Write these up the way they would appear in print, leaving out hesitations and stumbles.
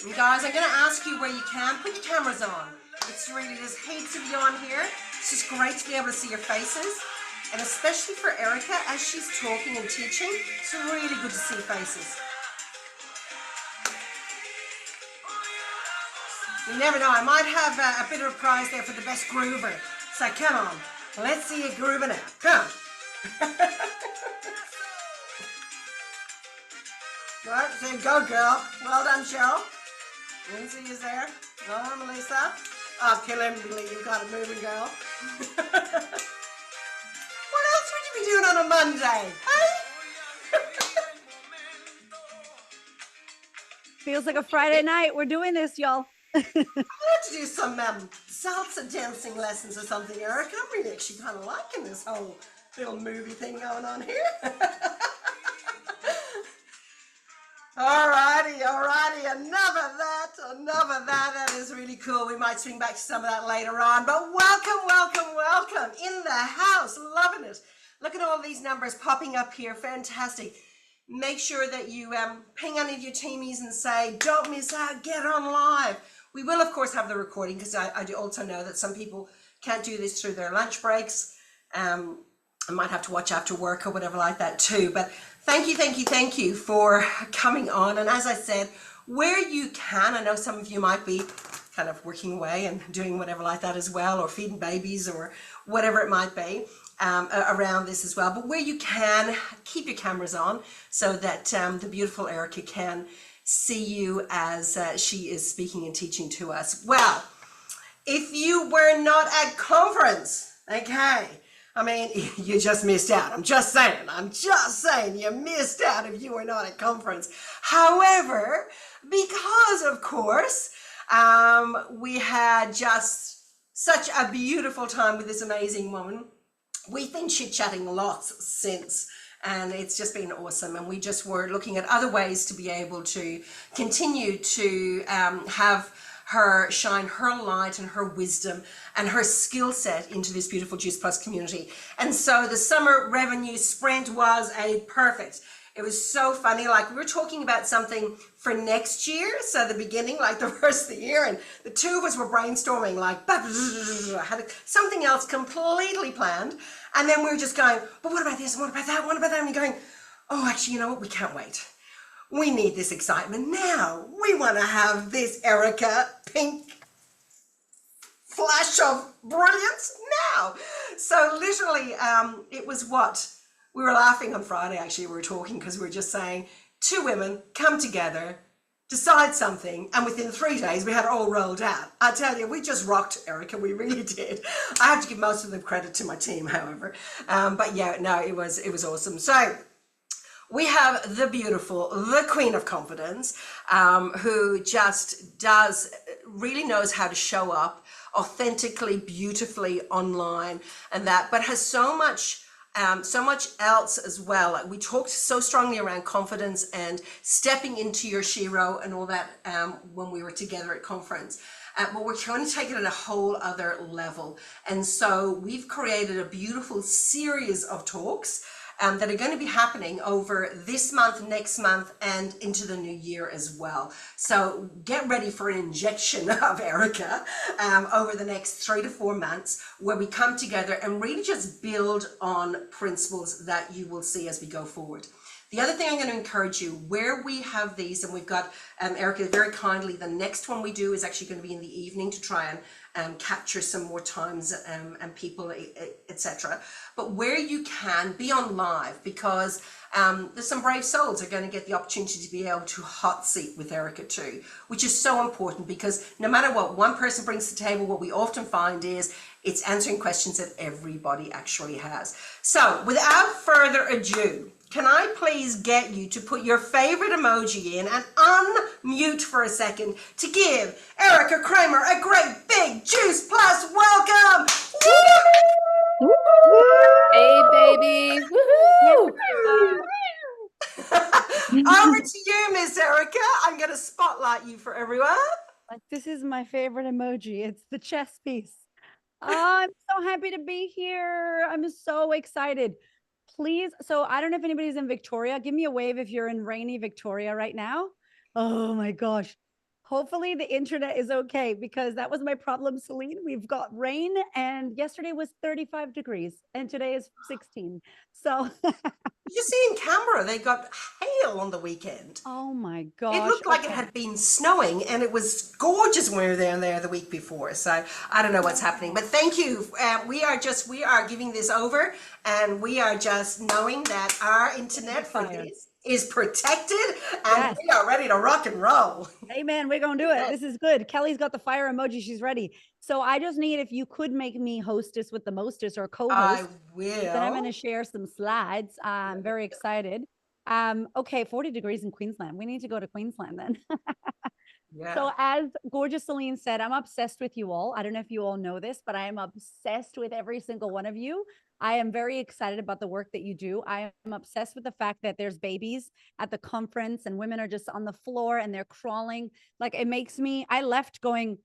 And guys, I'm going to ask you where you can put your cameras on. It's really, there's heaps of you on here. It's just great to be able to see your faces. And especially for Erika, as she's talking and teaching, it's really good to see faces. You never know, I might have a bit of a prize there for the best groover. So come on, let's see you grooving out. Come on. Right, so go girl. Well done, Cheryl. Lindsay is there. Well done, Melissa. Oh, Kimberly, you've got a moving girl. What else would you be doing on a Monday? Hey? Feels like a Friday night. We're doing this, y'all. I'd like to do some salsa dancing lessons or something, Erika. I'm really actually kind of liking this whole little movie thing going on here. Alrighty, enough of that. That is really cool. We might swing back to some of that later on, but welcome in the house. Loving it. Look at all these numbers popping up here. Fantastic. Make sure that you ping any of your teamies and say, don't miss out, get on live. We will, of course, have the recording because I do also know that some people can't do this through their lunch breaks. I might have to watch after work or whatever like that too. But thank you for coming on. And as I said, where you can, I know some of you might be kind of working away and doing whatever like that as well, or feeding babies or whatever it might be around this as well. But where you can, keep your cameras on so that the beautiful Erika can see you as she is speaking and teaching to us. Well, if you were not at conference, okay, I mean, you just missed out. I'm just saying you missed out if you were not at conference. However, because of course, we had just such a beautiful time with this amazing woman. We've been chit-chatting lots since, and it's just been awesome. And we just were looking at other ways to be able to continue to have her shine her light and her wisdom and her skill set into this beautiful Juice Plus community. And so the summer revenue sprint was a perfect. It was so funny. Like, we were talking about something for next year. So the beginning, like the first of the year, and the two of us were brainstorming, like, had something else completely planned. And then we were just going, but what about this? And what about that? What about that? And you're going, oh, actually, you know what? We can't wait. We need this excitement now. We want to have this Erika pink flash of brilliance now. So literally, it was what? We were laughing on Friday, actually, we were talking because we were just saying, two women come together, decide something, and within 3 days we had it all rolled out. I tell you, we just rocked, Erika, we really did. I have to give most of the credit to my team, however. But yeah, no, it was awesome. So we have the beautiful, the Queen of Confidence, who just really knows how to show up authentically, beautifully online and that, but has so much else as well. Like, we talked so strongly around confidence and stepping into your shiro and all that when we were together at conference. But we're trying to take it at a whole other level. And so we've created a beautiful series of talks that are going to be happening over this month, next month, and into the new year as well. So get ready for an injection of Erika over the next 3 to 4 months, where we come together and really just build on principles that you will see as we go forward. The other thing I'm going to encourage you, where we have these, and we've got Erika very kindly, the next one we do is actually going to be in the evening to try and capture some more times and people, etc. But where you can, be on live, because there's some brave souls are going to get the opportunity to be able to hot seat with Erika too, which is so important, because no matter what one person brings to the table, what we often find is it's answering questions that everybody actually has. So without further ado, can I please get you to put your favorite emoji in and unmute for a second to give Erika Cramer a great big Juice Plus welcome. Woo! Hey, baby. Woohoo! Over to you, Miss Erika. I'm going to spotlight you for everyone. Like, this is my favorite emoji. It's the chess piece. I'm so happy to be here. I'm so excited. Please. So I don't know if anybody's in Victoria. Give me a wave if you're in rainy Victoria right now. Oh my gosh. Hopefully the internet is okay because that was my problem, Celine. We've got rain and yesterday was 35 degrees and today is 16. So, Did you see in Canberra they got hail on the weekend? oh my It gosh. looked like it Okay. had been snowing, and it was gorgeous when we were there the week before. So I don't know what's happening, but thank you. We are giving this over, and we are just knowing that our internet for Fire. this is protected, and Yes. we are ready to rock and roll. Amen. We're going to do it. This is good. Kelly's got the fire emoji. She's ready. So I just need if you could make me hostess with the mostess or co-host. I Then I'm going will. to share some slides. I'm very excited. Okay, 40 degrees in Queensland. We need to go to Queensland then. So Yeah. as gorgeous Celine said, I'm obsessed with you all. I don't know if you all know this, but I am obsessed with every single one of you. I am very excited about the work that you do. I am obsessed with the fact that there's babies at the conference and women are just on the floor and they're crawling. Like it makes me, I left going,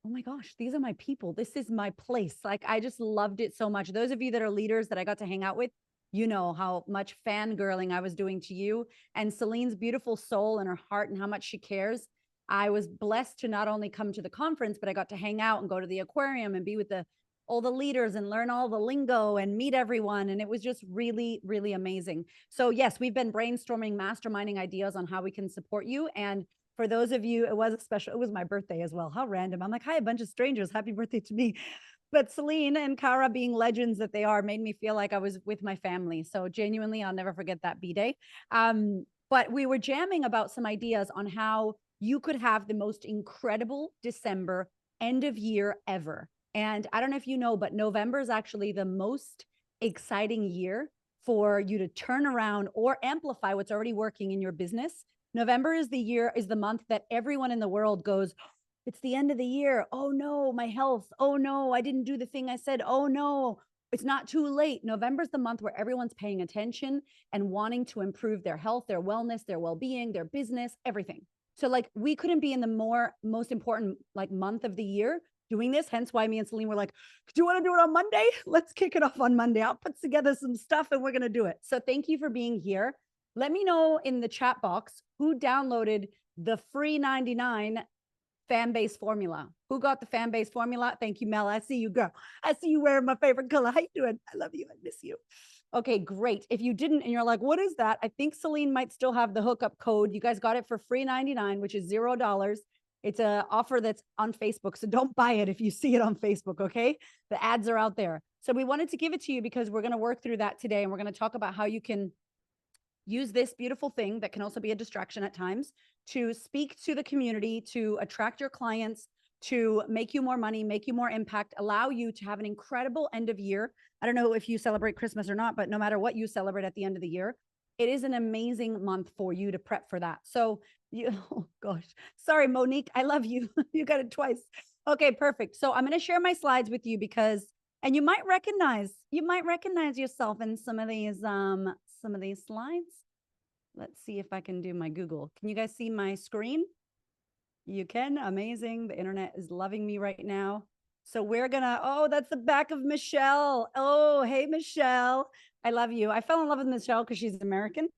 oh my gosh, these are my people. This is my place. Like I just loved it so much. Those of you that are leaders that I got to hang out with, you know how much fangirling I was doing to you and Celine's beautiful soul and her heart and how much she cares. I was blessed to not only come to the conference, but I got to hang out and go to the aquarium and be with all the leaders and learn all the lingo and meet everyone. And it was just really, really amazing. So yes, we've been brainstorming, masterminding ideas on how we can support you. And for those of you, it was my birthday as well. How random. I'm like, hi, a bunch of strangers. Happy birthday to me. But Celine and Cara being legends that they are made me feel like I was with my family. So genuinely, I'll never forget that B-Day. But we were jamming about some ideas on how you could have the most incredible December end of year ever. And I don't know if you know, but November is actually the most exciting year for you to turn around or amplify what's already working in your business. November is the month that everyone in the world goes, it's the end of the year. Oh no, my health. Oh no, I didn't do the thing I said. Oh no, it's not too late. November's the month where everyone's paying attention and wanting to improve their health, their wellness, their well-being, their business, everything. So like we couldn't be in the most important like month of the year doing this. Hence why me and Celine were like, do you want to do it on Monday? Let's kick it off on Monday. I'll put together some stuff and we're going to do it. So thank you for being here. Let me know in the chat box who downloaded the free 99 fan base formula. Who got the fan base formula? Thank you, Mel. I see you, girl. I see you wearing my favorite color. How you doing? I love you. I miss you. Okay, great. If you didn't and you're like, what is that? I think Celine might still have the hookup code. You guys got it for free 99, which is $0. It's an offer that's on Facebook. So don't buy it if you see it on Facebook, okay? The ads are out there. So we wanted to give it to you because we're going to work through that today and we're going to talk about how you can use this beautiful thing that can also be a distraction at times to speak to the community, to attract your clients, to make you more money, make you more impact, allow you to have an incredible end of year. I don't know if you celebrate Christmas or not, but no matter what you celebrate at the end of the year, it is an amazing month for you to prep for that. So you, oh gosh, sorry, Monique, I love you. You got it twice. Okay, perfect. So I'm going to share my slides with you because, and you might recognize yourself in some of these slides. Let's see if I can do my Google. Can you guys see my screen? You can. Amazing. The internet is loving me right now. So we're gonna, oh, that's the back of Michelle. Oh, hey, Michelle. I love you. I fell in love with Michelle because she's American.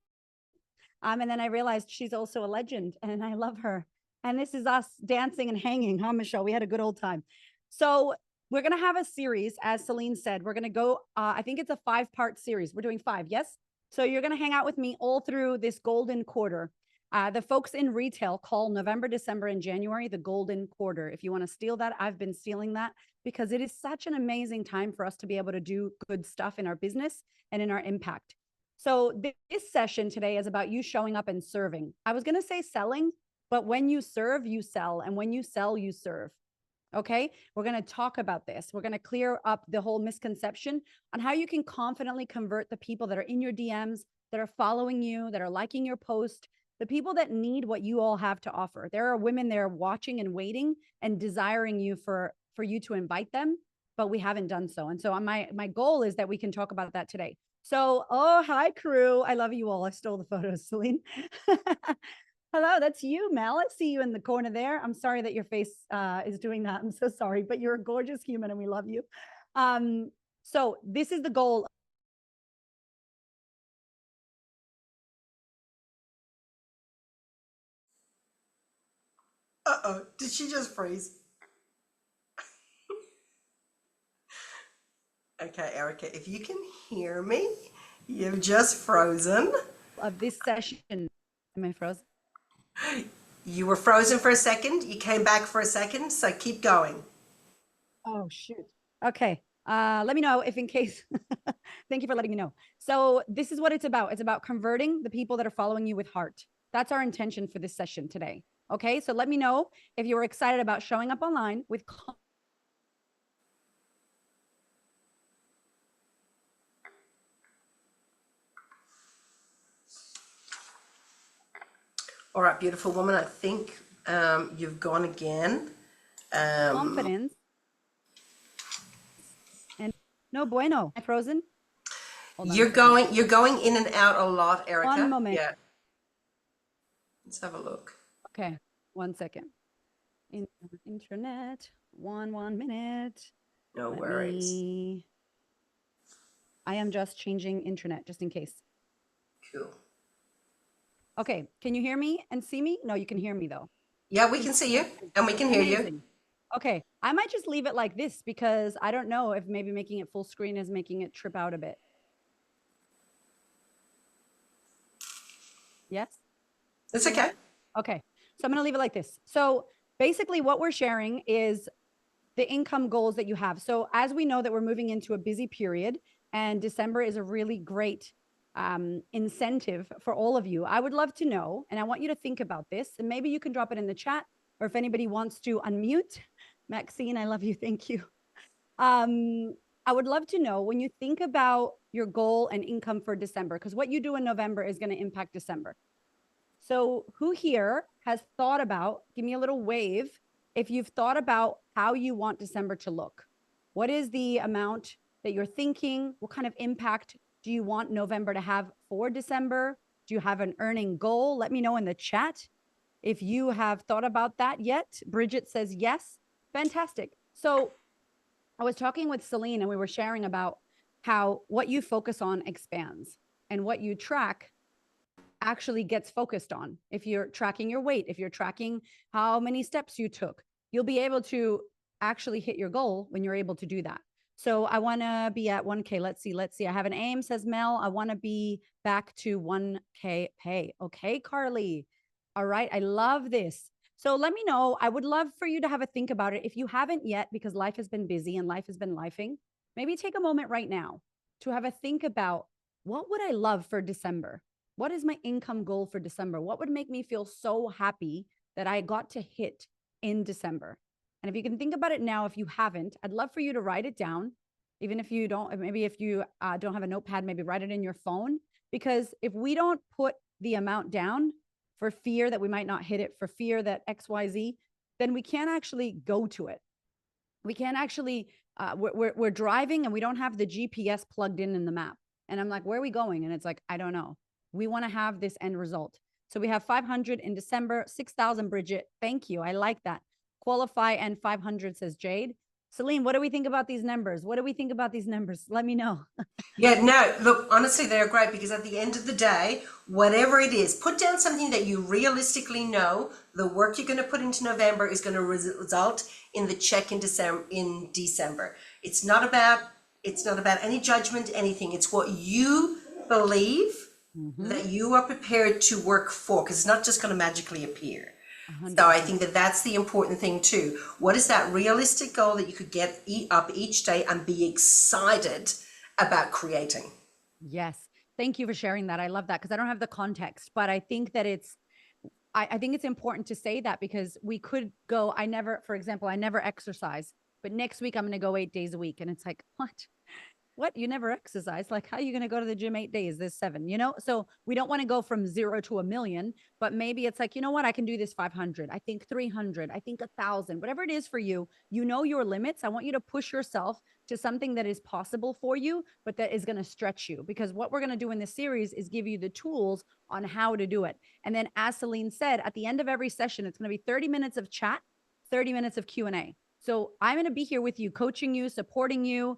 And then I realized she's also a legend and I love her. And this is us dancing and hanging, huh, Michelle? We had a good old time. So we're going to have a series, as Celine said. We're going to go, I think it's a 5-part series. We're doing 5, yes? So you're going to hang out with me all through this golden quarter. The folks in retail call November, December, and January the golden quarter. If you want to steal that, I've been stealing that because it is such an amazing time for us to be able to do good stuff in our business and in our impact. So this session today is about you showing up and serving. I was going to say selling, but when you serve, you sell. And when you sell, you serve. Okay. We're going to talk about this. We're going to clear up the whole misconception on how you can confidently convert the people that are in your DMs, that are following you, that are liking your post, the people that need what you all have to offer. There are women there watching and waiting and desiring you for you to invite them, but we haven't done so. And so my goal is that we can talk about that today. So, oh, hi, crew. I love you all. I stole the photos, Celine. Hello, that's you, Mel. I see you in the corner there. I'm sorry that your face is doing that. I'm so sorry, but you're a gorgeous human and we love you. So this is the goal. Uh-oh, did she just freeze? Okay, Erica, if you can hear me, you've just frozen. Of this session. Am I frozen? You were frozen for a second, you came back for a second, so keep going. Oh, shoot. Okay. Let me know if in case, thank you for letting me know. So this is what it's about. It's about converting the people that are following you with heart. That's our intention for this session today. Okay. So let me know if you're excited about showing up online with All right, beautiful woman, I think you've gone again. confidence and no bueno. Am I frozen? Hold on a You're second. going in and out a lot, Erica. One moment. Yeah. Let's have a look. Okay. 1 second. Internet. One minute. No Let worries. me- I am just changing internet just in case. Cool. Okay. Can you hear me and see me? No, you can hear me though. Yeah, we can see you and we can hear you. Amazing. Okay. I might just leave it like this because I don't know if maybe making it full screen is making it trip out a bit. Yes? It's okay. Okay. So I'm going to leave it like this. So basically what we're sharing is the income goals that you have. So as we know that we're moving into a busy period and December is a really great incentive for all of you, I would love to know, and I want you to think about this, and maybe you can drop it in the chat, or if anybody wants to unmute. Maxine, I love you. Thank you. I would love to know when you think about your goal and income for December, because what you do in November is going to impact December. So who here has thought about, give me a little wave, if you've thought about how you want December to look. What is the amount that you're thinking? What kind of impact do you want November to have for December? Do you have an earning goal? Let me know in the chat if you have thought about that yet. Bridget says yes. Fantastic. So I was talking with Celine and we were sharing about how what you focus on expands and what you track actually gets focused on. If you're tracking your weight, if you're tracking how many steps you took, you'll be able to actually hit your goal when you're able to do that. So I want to be at 1K. Let's see. I have an aim, says Mel. I want to be back to 1K pay. Okay, Carly. All right. I love this. So let me know. I would love for you to have a think about it. If you haven't yet, because life has been busy and life has been lifing, maybe take a moment right now to have a think about what would I love for December? What is my income goal for December? What would make me feel so happy that I got to hit in December? And if you can think about it now, if you haven't, I'd love for you to write it down. Even if you don't, maybe if you don't have a notepad, maybe write it in your phone. Because if we don't put the amount down for fear that we might not hit it, for fear that XYZ, then we can't actually go to it. We can't actually, we're driving and we don't have the GPS plugged in the map. And I'm like, where are we going? And it's like, I don't know. We want to have this end result. So we have 500 in December, 6,000, Bridget. Thank you. I like that. Qualify and 500, says Jade. Celine, what do we think about these numbers? What do we think about these numbers? Let me know. Yeah, no, look, honestly, they're great because at the end of the day, whatever it is, put down something that you realistically know the work you're going to put into November is going to result in the check in December. It's not about any judgment, anything. It's what you believe that you are prepared to work for, because it's not just going to magically appear. 100%. So I think that that's the important thing too. What is that realistic goal that you could get up each day and be excited about creating? Yes. Thank you for sharing that. I love that because I don't have the context, but I think that I think it's important to say that because we could go, for example, I never exercise, but next week I'm going to go 8 days a week. And it's like, what? You never exercise? Like, how are you going to go to the gym 8 days? There's 7, So we don't want to go from 0 to 1,000,000, but maybe it's like, you know what? I can do this 500. I think 300. I think 1,000, whatever it is for you, your limits. I want you to push yourself to something that is possible for you, but that is going to stretch you, because what we're going to do in this series is give you the tools on how to do it. And then as Celine said, at the end of every session, it's going to be 30 minutes of chat, 30 minutes of Q&A. So I'm going to be here with you, coaching you, supporting you,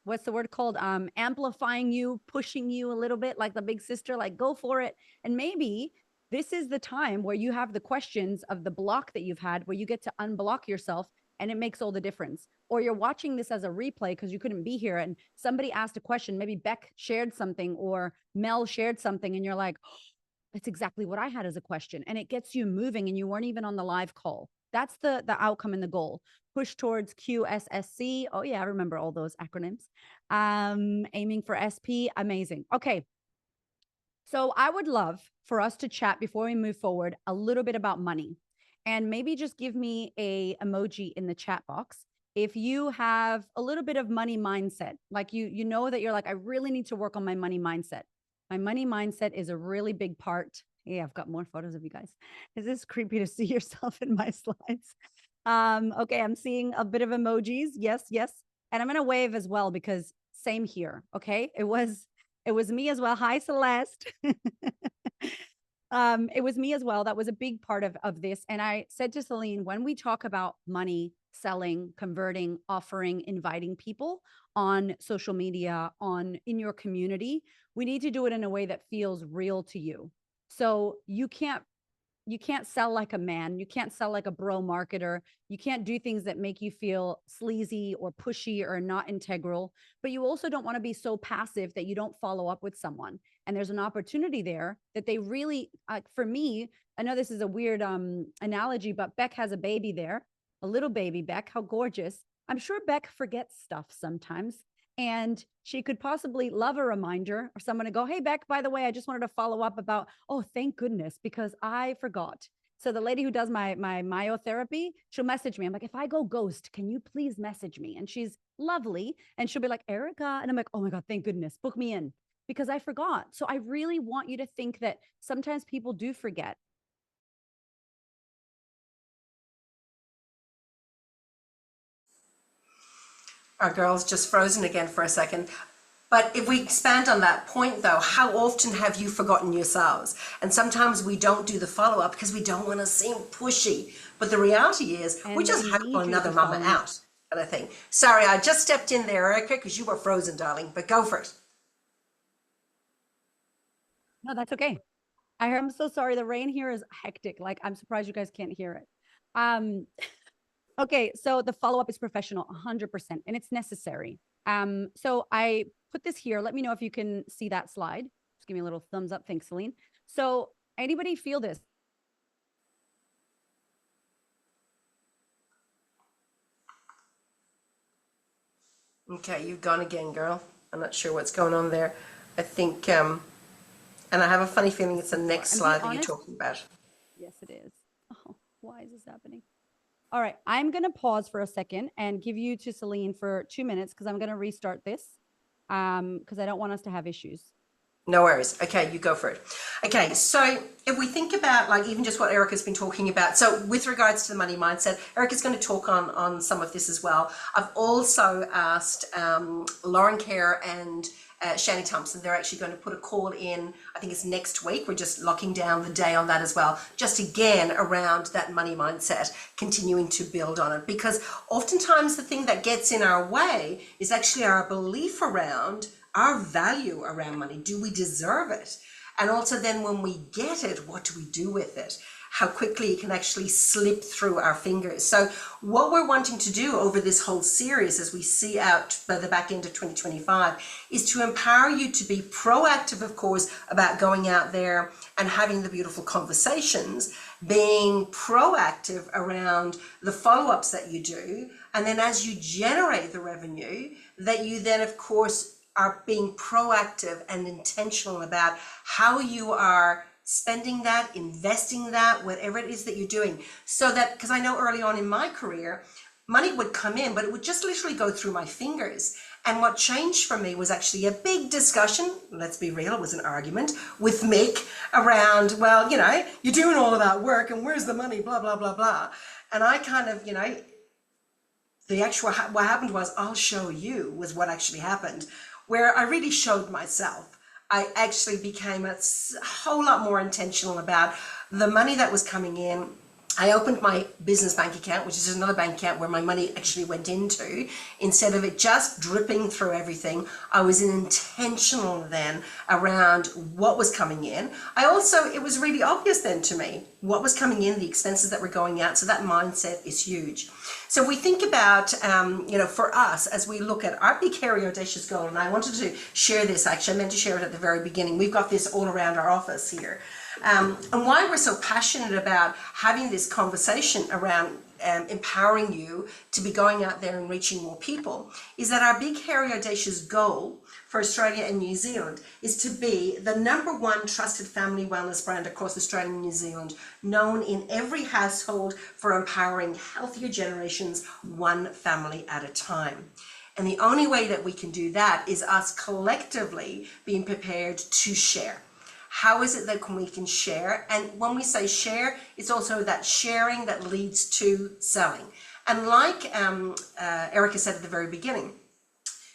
what's the word called? Amplifying you, pushing you a little bit like the big sister, like go for it. And maybe this is the time where you have the questions of the block that you've had, where you get to unblock yourself, and it makes all the difference. Or you're watching this as a replay because you couldn't be here and somebody asked a question, maybe Beck shared something or Mel shared something, and you're like, oh, that's exactly what I had as a question. And it gets you moving and you weren't even on the live call. That's the outcome and the goal. Push towards QSSC. Oh yeah, I remember all those acronyms. Aiming for SP. Amazing. Okay. So I would love for us to chat before we move forward a little bit about money, and maybe just give me a emoji in the chat box if you have a little bit of money mindset. Like you know that you're like, I really need to work on my money mindset. My money mindset is a really big part. Yeah, I've got more photos of you guys. Is this creepy to see yourself in my slides? Okay, I'm seeing a bit of emojis. Yes, yes. And I'm gonna wave as well because same here. Okay. It was me as well. Hi, Celeste. It was me as well. That was a big part of this. And I said to Celine, when we talk about money, selling, converting, offering, inviting people on social media, on in your community, we need to do it in a way that feels real to you. So you can't sell like a man. You can't sell like a bro marketer. You can't do things that make you feel sleazy or pushy or not integral, but you also don't want to be so passive that you don't follow up with someone. And there's an opportunity there that they really, for me, I know this is a weird analogy, but Beck has a baby there, a little baby Beck. How gorgeous. I'm sure Beck forgets stuff sometimes. And she could possibly love a reminder or someone to go, hey, Beck, by the way, I just wanted to follow up about, oh, thank goodness, because I forgot. So the lady who does my myotherapy, she'll message me. I'm like, if I go ghost, can you please message me? And she's lovely. And she'll be like, Erika. And I'm like, oh my God, thank goodness. Book me in because I forgot. So I really want you to think that sometimes people do forget. Our girl's just frozen again for a second. But if we expand on that point though, how often have you forgotten yourselves? And sometimes we don't do the follow-up because we don't want to seem pushy. But the reality is we just have another mama out kind of thing. Sorry, I just stepped in there, Erika, because you were frozen, darling, but go for it. No, that's okay. I'm so sorry. The rain here is hectic. Like, I'm surprised you guys can't hear it. Okay, so the follow-up is professional, 100%, and it's necessary. So I put this here. Let me know if you can see that slide. Just give me a little thumbs up. Thanks, Celine. So anybody feel this? Okay, you've gone again, girl. I'm not sure what's going on there. I think, and I have a funny feeling it's the next slide that you're talking about. Yes, it is. Oh, why is this happening? All right, I'm going to pause for a second and give you to Celine for 2 minutes because I'm going to restart this because I don't want us to have issues. No worries. Okay, you go for it. Okay, so if we think about like even just what Erika's been talking about, so with regards to the money mindset, Erika's going to talk on some of this as well. I've also asked Lauren Kerr and Shani Thompson, they're actually going to put a call in, I think it's next week. We're just locking down the day on that as well. Just again, around that money mindset, continuing to build on it. Because oftentimes the thing that gets in our way is actually our belief around our value around money. Do we deserve it? And also then when we get it, what do we do with it? How quickly it can actually slip through our fingers. So what we're wanting to do over this whole series as we see out by the back end of 2025 is to empower you to be proactive, of course, about going out there and having the beautiful conversations, being proactive around the follow-ups that you do. And then as you generate the revenue, that you then, of course, are being proactive and intentional about how you are spending that, investing that, whatever it is that you're doing. So that, because I know early on in my career, money would come in, but it would just literally go through my fingers. And what changed for me was actually a big discussion, let's be real, it was an argument with Mick around, well, you know, you're doing all of that work and where's the money, blah, blah, blah, blah. And I kind of, you know, the actual, what happened was, I'll show you, was what actually happened, where I really showed myself. I actually became a whole lot more intentional about the money that was coming in, I opened my business bank account, which is another bank account where my money actually went into. Instead of it just dripping through everything, I was intentional then around what was coming in. It was really obvious then to me what was coming in, the expenses that were going out. So that mindset is huge. So we think about, for us, as we look at our big, hairy, audacious goal, and I wanted to share this, actually, I meant to share it at the very beginning. We've got this all around our office here. And why we're so passionate about having this conversation around empowering you to be going out there and reaching more people is that our big, hairy, audacious goal for Australia and New Zealand is to be the #1 trusted family wellness brand across Australia and New Zealand, known in every household for empowering healthier generations, one family at a time. And the only way that we can do that is us collectively being prepared to share. How is it that we can share? And when we say share, it's also that sharing that leads to selling. And like Erika said at the very beginning,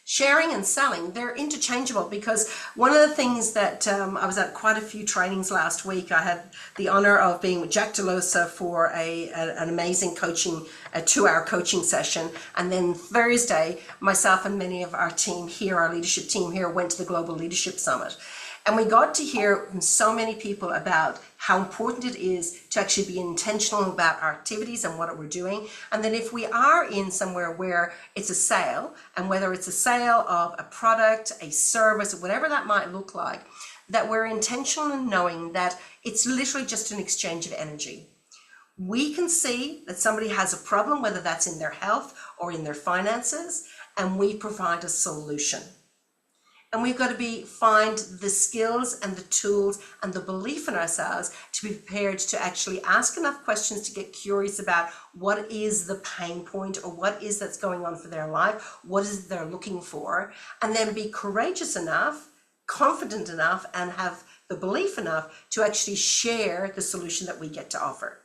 sharing and selling, they're interchangeable, because one of the things that I was at quite a few trainings last week. I had the honor of being with Jack Delosa for an amazing coaching, a 2-hour coaching session. And then Thursday, myself and many of our team here, our leadership team here, went to the Global Leadership Summit. And we got to hear from so many people about how important it is to actually be intentional about our activities and what we're doing. And then if we are in somewhere where it's a sale, and whether it's a sale of a product, a service, whatever that might look like, that we're intentional in knowing that it's literally just an exchange of energy. We can see that somebody has a problem, whether that's in their health or in their finances, and we provide a solution. And we've got to find the skills and the tools and the belief in ourselves to be prepared to actually ask enough questions to get curious about what is the pain point, or what is that's going on for their life, what is it they're looking for, and then be courageous enough, confident enough, and have the belief enough to actually share the solution that we get to offer.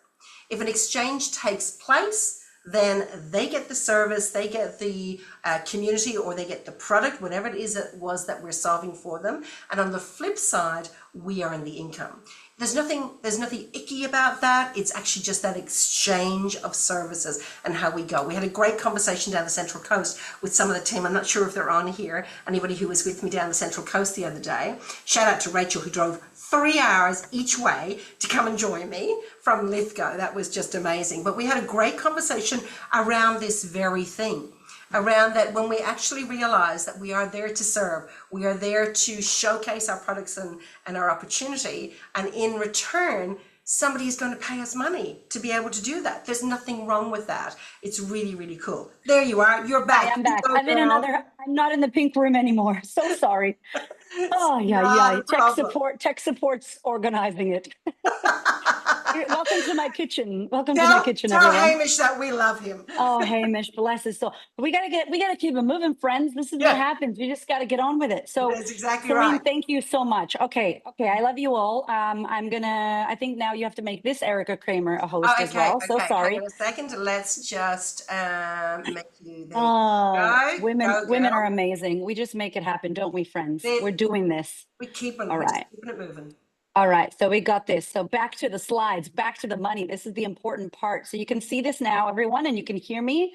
If an exchange takes place, then they get the service, they get the community, or they get the product, whatever it is it was that we're solving for them. And on the flip side, we earn the income. There's nothing icky about that. It's actually just that exchange of services and how we go. We had a great conversation down the Central Coast with some of the team. I'm not sure if they're on here. Anybody who was with me down the Central Coast the other day. Shout out to Rachel, who drove 3 hours each way to come and join me from Lithgow. That was just amazing. But we had a great conversation around this very thing. Around that, when we actually realize that we are there to serve, we are there to showcase our products and our opportunity, and in return, somebody is going to pay us money to be able to do that. There's nothing wrong with that. It's really, really cool. There you are. You're back. I am back. I'm not in the pink room anymore. So sorry. Oh, yeah. Tech support's organizing it. Welcome to my kitchen. Welcome to my kitchen, tell everyone. Hamish that we love him. Oh, Hamish, bless his soul. We gotta keep it moving, friends. This is what happens. We just gotta get on with it. So that's exactly Celine, right. thank you so much. Okay. I love you all. I think now you have to make this Erika Cramer a host as well. So sorry. Hang on a second. Let's just make you there. Oh, go. women are amazing. We just make it happen, don't we, friends? We're doing this. We keep on. All right. Keeping it moving. All right, so we got this. So back to the slides, back to the money. This is the important part. So you can see this now, everyone, and you can hear me.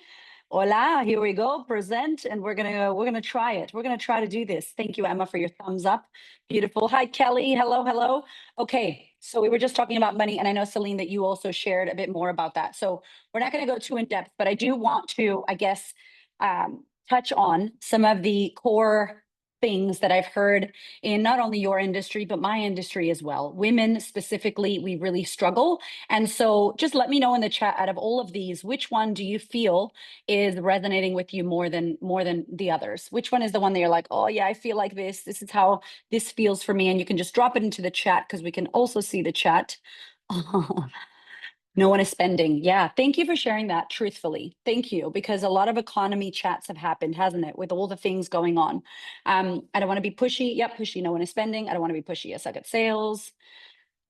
Hola, here we go, present, and we're gonna try it. We're gonna try to do this. Thank you, Emma, for your thumbs up. Beautiful. Hi, Kelly. Hello. Okay, so we were just talking about money, and I know, Celine, that you also shared a bit more about that. So we're not gonna go too in depth, but I do want to, I guess, touch on some of the core things that I've heard in not only your industry, but my industry as well. Women specifically, we really struggle. And so just let me know in the chat, out of all of these, which one do you feel is resonating with you more than the others? Which one is the one that you're like, oh yeah, I feel like this is how this feels for me. And you can just drop it into the chat, because we can also see the chat. No one is spending. Yeah. Thank you for sharing that truthfully. Thank you. Because a lot of economy chats have happened, hasn't it? With all the things going on. I don't want to be pushy. Yep. Pushy. No one is spending. I don't want to be pushy. I suck at sales.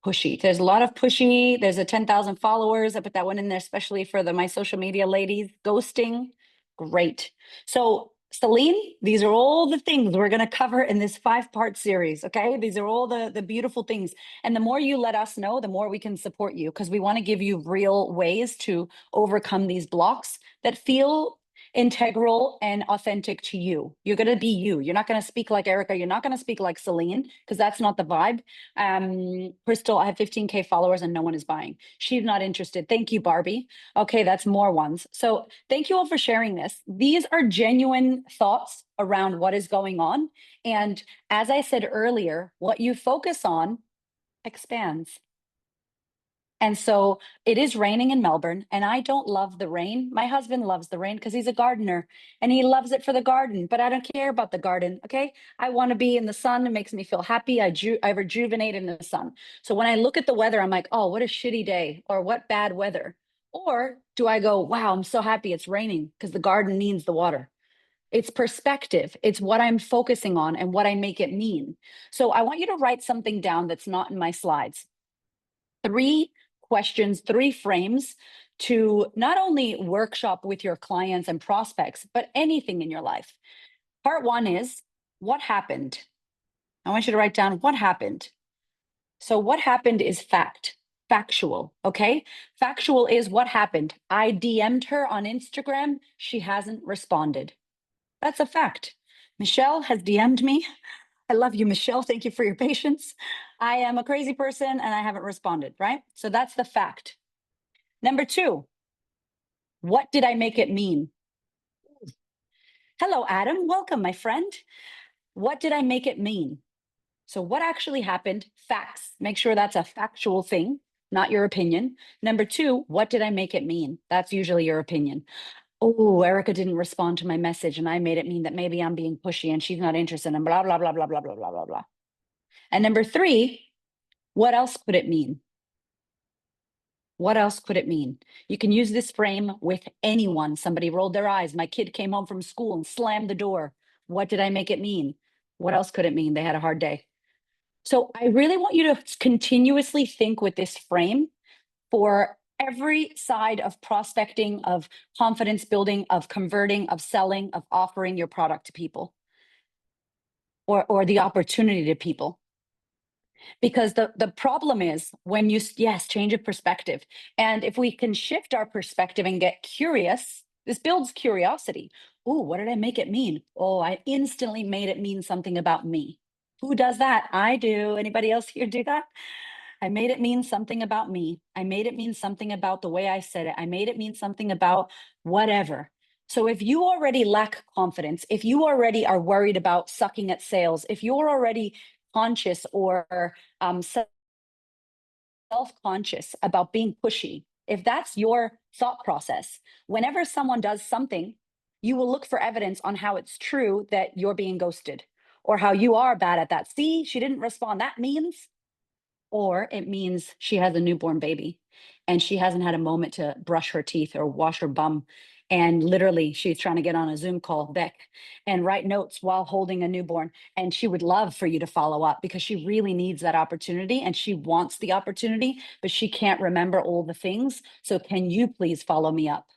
Pushy. There's a lot of pushy. There's a 10,000 followers. I put that one in there, especially for my social media ladies. Ghosting. Great. So Celine, these are all the things we're going to cover in this 5-part series. Okay. These are all the beautiful things. And the more you let us know, the more we can support you, because we want to give you real ways to overcome these blocks that feel integral and authentic to you. You're going to be you. You're not going to speak like Erika. You're not going to speak like Celine, because that's not the vibe. Crystal, I have 15K followers and no one is buying. She's not interested. Thank you, Barbie. Okay, that's more ones. So thank you all for sharing this. These are genuine thoughts around what is going on. And as I said earlier, what you focus on expands. And so it is raining in Melbourne, and I don't love the rain. My husband loves the rain because he's a gardener and he loves it for the garden, but I don't care about the garden. Okay. I want to be in the sun. It makes me feel happy. I rejuvenate in the sun. So when I look at the weather, I'm like, oh, what a shitty day, or what bad weather. Or do I go, wow, I'm so happy it's raining because the garden needs the water. It's perspective. It's what I'm focusing on and what I make it mean. So I want you to write something down that's not in my slides. 3 questions, 3 frames to not only workshop with your clients and prospects, but anything in your life. Part 1 is what happened? I want you to write down what happened. So what happened is fact, factual, okay? Factual is what happened. I DM'd her on Instagram. She hasn't responded. That's a fact. Michelle has DM'd me. I love you, Michelle. Thank you for your patience. I am a crazy person and I haven't responded, right? So that's the fact. Number 2, what did I make it mean? Hello, Adam. Welcome, my friend. What did I make it mean? So what actually happened? Facts. Make sure that's a factual thing, not your opinion. Number 2, what did I make it mean? That's usually your opinion. Oh, Erika didn't respond to my message and I made it mean that maybe I'm being pushy and she's not interested and blah, blah, blah, blah, blah, blah, blah, blah, blah. And number 3, what else could it mean? What else could it mean? You can use this frame with anyone. Somebody rolled their eyes. My kid came home from school and slammed the door. What did I make it mean? What else could it mean? They had a hard day. So I really want you to continuously think with this frame for every side of prospecting, of confidence building, of converting, of selling, of offering your product to people, or the opportunity to people. Because the problem is when you, yes, change of perspective. And if we can shift our perspective and get curious, this builds curiosity. Oh, what did I make it mean? Oh, I instantly made it mean something about me. Who does that? I do. Anybody else here do that? I made it mean something about me. I made it mean something about the way I said it. I made it mean something about whatever. So if you already lack confidence, if you already are worried about sucking at sales, if you're already conscious or self-conscious about being pushy, if that's your thought process, whenever someone does something, you will look for evidence on how it's true that you're being ghosted or how you are bad at that. See, she didn't respond. That means, or it means she has a newborn baby and she hasn't had a moment to brush her teeth or wash her bum. And literally, she's trying to get on a Zoom call, Beck, and write notes while holding a newborn. And she would love for you to follow up because she really needs that opportunity and she wants the opportunity, but she can't remember all the things. So can you please follow me up?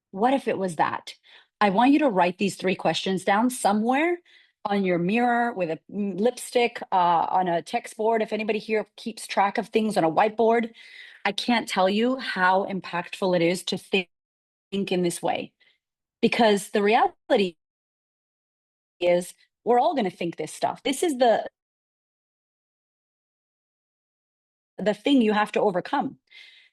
What if it was that? I want you to write these 3 questions down somewhere on your mirror with a lipstick, on a text board. If anybody here keeps track of things on a whiteboard, I can't tell you how impactful it is to think in this way. Because the reality is we're all going to think this stuff. This is the thing you have to overcome.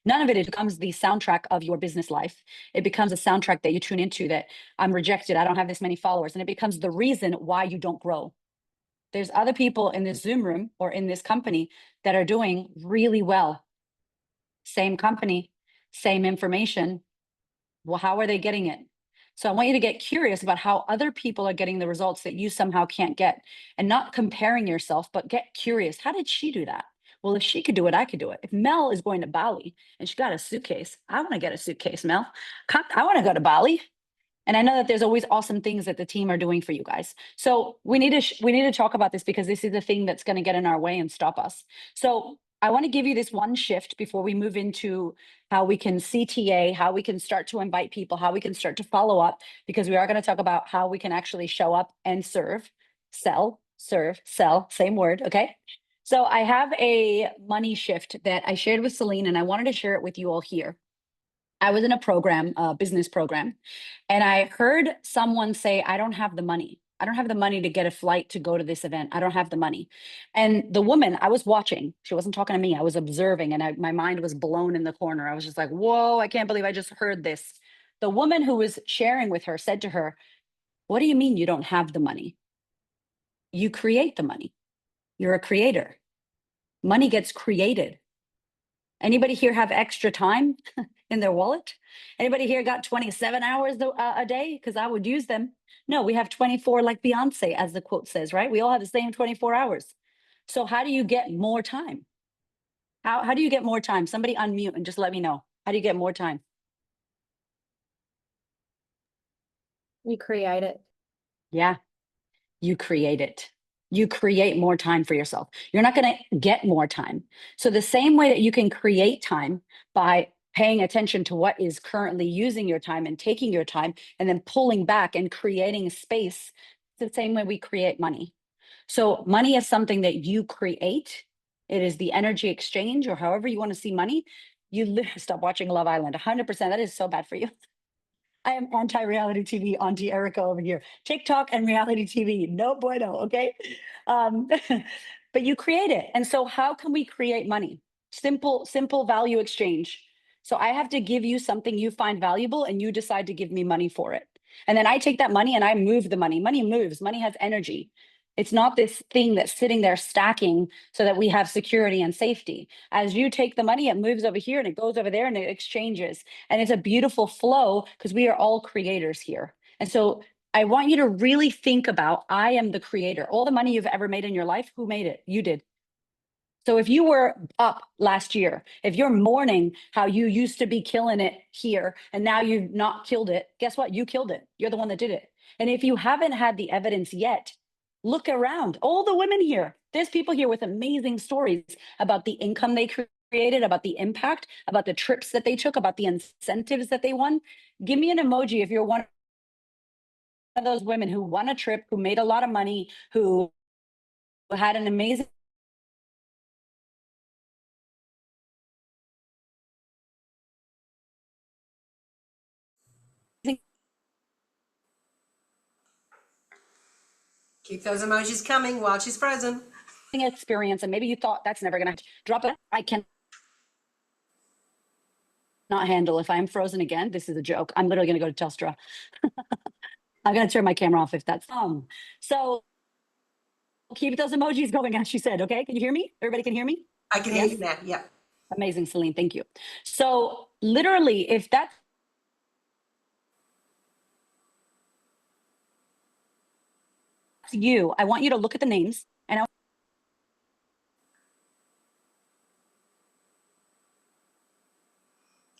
None of it becomes the soundtrack of your business life. It becomes a soundtrack that you tune into, that I'm rejected, I don't have this many followers, and it becomes the reason why you don't grow. There's other people in this Zoom room or in this company that are doing really well. Same company, same information. Well, how are they getting it? So I want you to get curious about how other people are getting the results that you somehow can't get, and not comparing yourself, but get curious. How did she do that? Well, if she could do it, I could do it. If Mel is going to Bali and she got a suitcase, I want to get a suitcase, Mel. I want to go to Bali. And I know that there's always awesome things that the team are doing for you guys. So we need to talk about this because this is the thing that's going to get in our way and stop us. So I want to give you this one shift before we move into how we can CTA, how we can start to invite people, how we can start to follow up, because we are going to talk about how we can actually show up and serve, sell, same word. Okay. So I have a money shift that I shared with Celine, and I wanted to share it with you all here. I was in a program, a business program, and I heard someone say, I don't have the money. I don't have the money to get a flight to go to this event. I don't have the money. And the woman, I was watching, she wasn't talking to me. I was observing, and my mind was blown in the corner. I was just like, whoa, I can't believe I just heard this. The woman who was sharing with her said to her, what do you mean you don't have the money? You create the money. You're a creator. Money gets created. Anybody here have extra time in their wallet? Anybody here got 27 hours a day? Because I would use them. No, we have 24 like Beyonce, as the quote says, right? We all have the same 24 hours. So how do you get more time? How do you get more time? Somebody unmute and just let me know. How do you get more time? You create it. Yeah, you create it. You create more time for yourself. You're not going to get more time. So the same way that you can create time by paying attention to what is currently using your time and taking your time and then pulling back and creating a space, it's the same way we create money. So money is something that you create. It is the energy exchange, or however you want to see money. You stop watching Love Island. 100%. That is so bad for you. I am anti-reality TV, auntie Erika over here. TikTok and reality TV, no bueno, okay? But you create it. And so how can we create money? Simple value exchange. So I have to give you something you find valuable, and you decide to give me money for it. And then I take that money and I move the money. Money moves, money has energy. It's not this thing that's sitting there stacking so that we have security and safety. As you take the money, it moves over here and it goes over there and it exchanges. And it's a beautiful flow because we are all creators here. And so I want you to really think about, I am the creator. All the money you've ever made in your life, who made it? You did. So if you were up last year, if you're mourning how you used to be killing it here and now you've not killed it, guess what? You killed it. You're the one that did it. And if you haven't had the evidence yet, look around. All the women here, there's people here with amazing stories about the income they created, about the impact, about the trips that they took, about the incentives that they won. Give me an emoji if you're one of those women who won a trip, who made a lot of money, who had an amazing Keep those emojis coming while she's frozen. experience, and maybe you thought that's never going to drop it. I can not handle if I'm frozen again. This is a joke. I'm literally going to go to Telstra. I'm going to turn my camera off if that's so keep those emojis going, as she said. Okay, can you hear me? Everybody can hear me? I can hear you now. Yep. Amazing, Celine. Thank you. So literally, if that's you, I want you to look at the names, and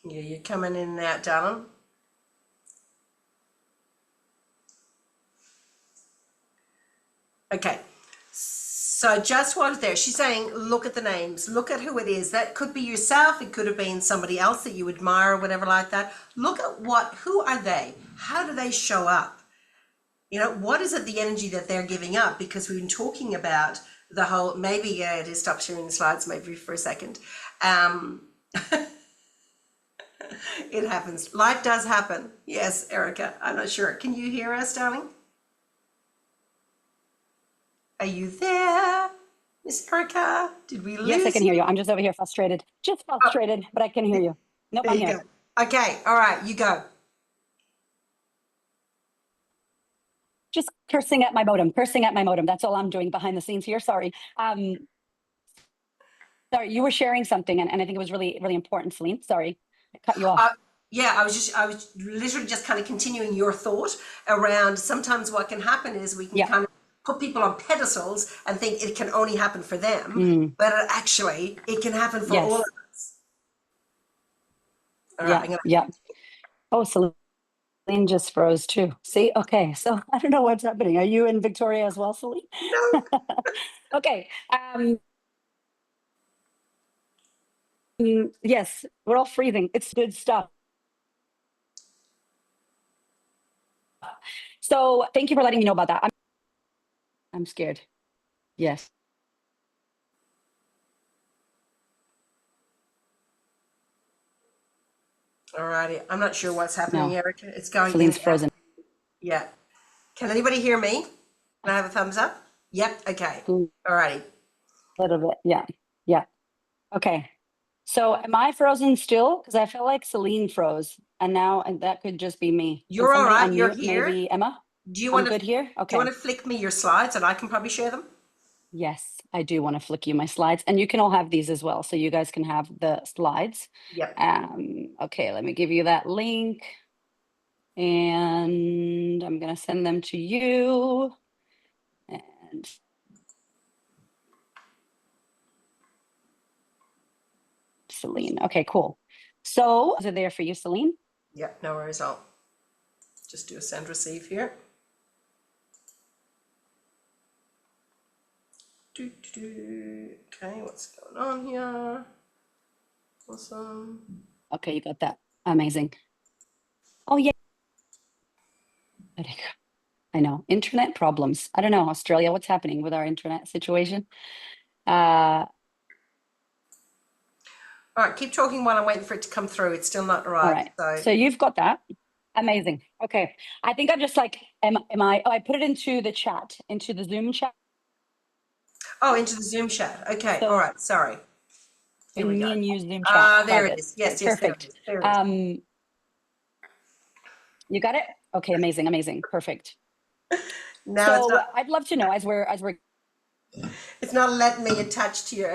Yeah, you're coming in and out, darling. Okay. So just was there. She's saying, look at the names, look at who it is. That could be yourself. It could have been somebody else that you admire or whatever like that. Look at who are they? How do they show up? You know, what is it, the energy that they're giving up? Because we've been talking about the whole, maybe it is, stop sharing the slides maybe for a second. It happens. Life does happen. Yes, Erica, I'm not sure. Can you hear us, darling? Are you there, Miss Erika? Did we lose yes, I can hear you. I'm just over here frustrated, but I can hear you. Nope, There I'm you here. go. Okay, all right, you go. Just cursing at my modem. That's all I'm doing behind the scenes here. Sorry. Sorry, you were sharing something, and I think it was really, really important, Celine. Sorry, I cut you off. Yeah, I was literally just kind of continuing your thought around sometimes what can happen is we can kind of put people on pedestals and think it can only happen for them, but actually it can happen for all of us. All right, Oh, Celine just froze too. See, okay, so I don't know what's happening. Are you in Victoria as well, Celine? No. Okay. Yes, we're all freezing. It's good stuff. So thank you for letting me know about that. I'm scared. Yes. Alrighty. I'm not sure what's happening, No. Erica. It's going in Celine's and out. frozen. Yeah. Can anybody hear me? Can I have a thumbs up? Yep. Okay. A Alrighty. little bit. Yeah. Yeah. Okay. So am I frozen still? Because I feel like Celine froze, and that could just be me. Can You're all somebody right. You're unmute here. maybe Emma? Do you I'm want to good here. do you Okay. want to flick me your slides and I can probably share them? Yes, I do want to flick you my slides, and you can all have these as well, so you guys can have the slides. Yep. Okay, let me give you that link, and I'm gonna send them to you. And Celine. Okay, cool. So is it there for you, Celine? Yep. No worries. I'll just do a send receive here. Okay, what's going on here? Awesome. Okay, you got that. Amazing. Oh yeah. Erika. I know. Internet problems. I don't know, Australia, what's happening with our internet situation? All right, keep talking while I'm waiting for it to come through. It's still not All right. right. So you've got that. Amazing. Okay. I think I'm just like, I put it into the chat, into the Zoom chat. Oh, into the Zoom chat. Okay. So All right. Sorry. Here in we me go. and you Zoom chat. There it Private. is. Yes, Okay, yes, there it perfect. is. There it is. You got it? Okay, amazing. Perfect. Now it's So not. I'd love to know as we're It's not letting me attach to your.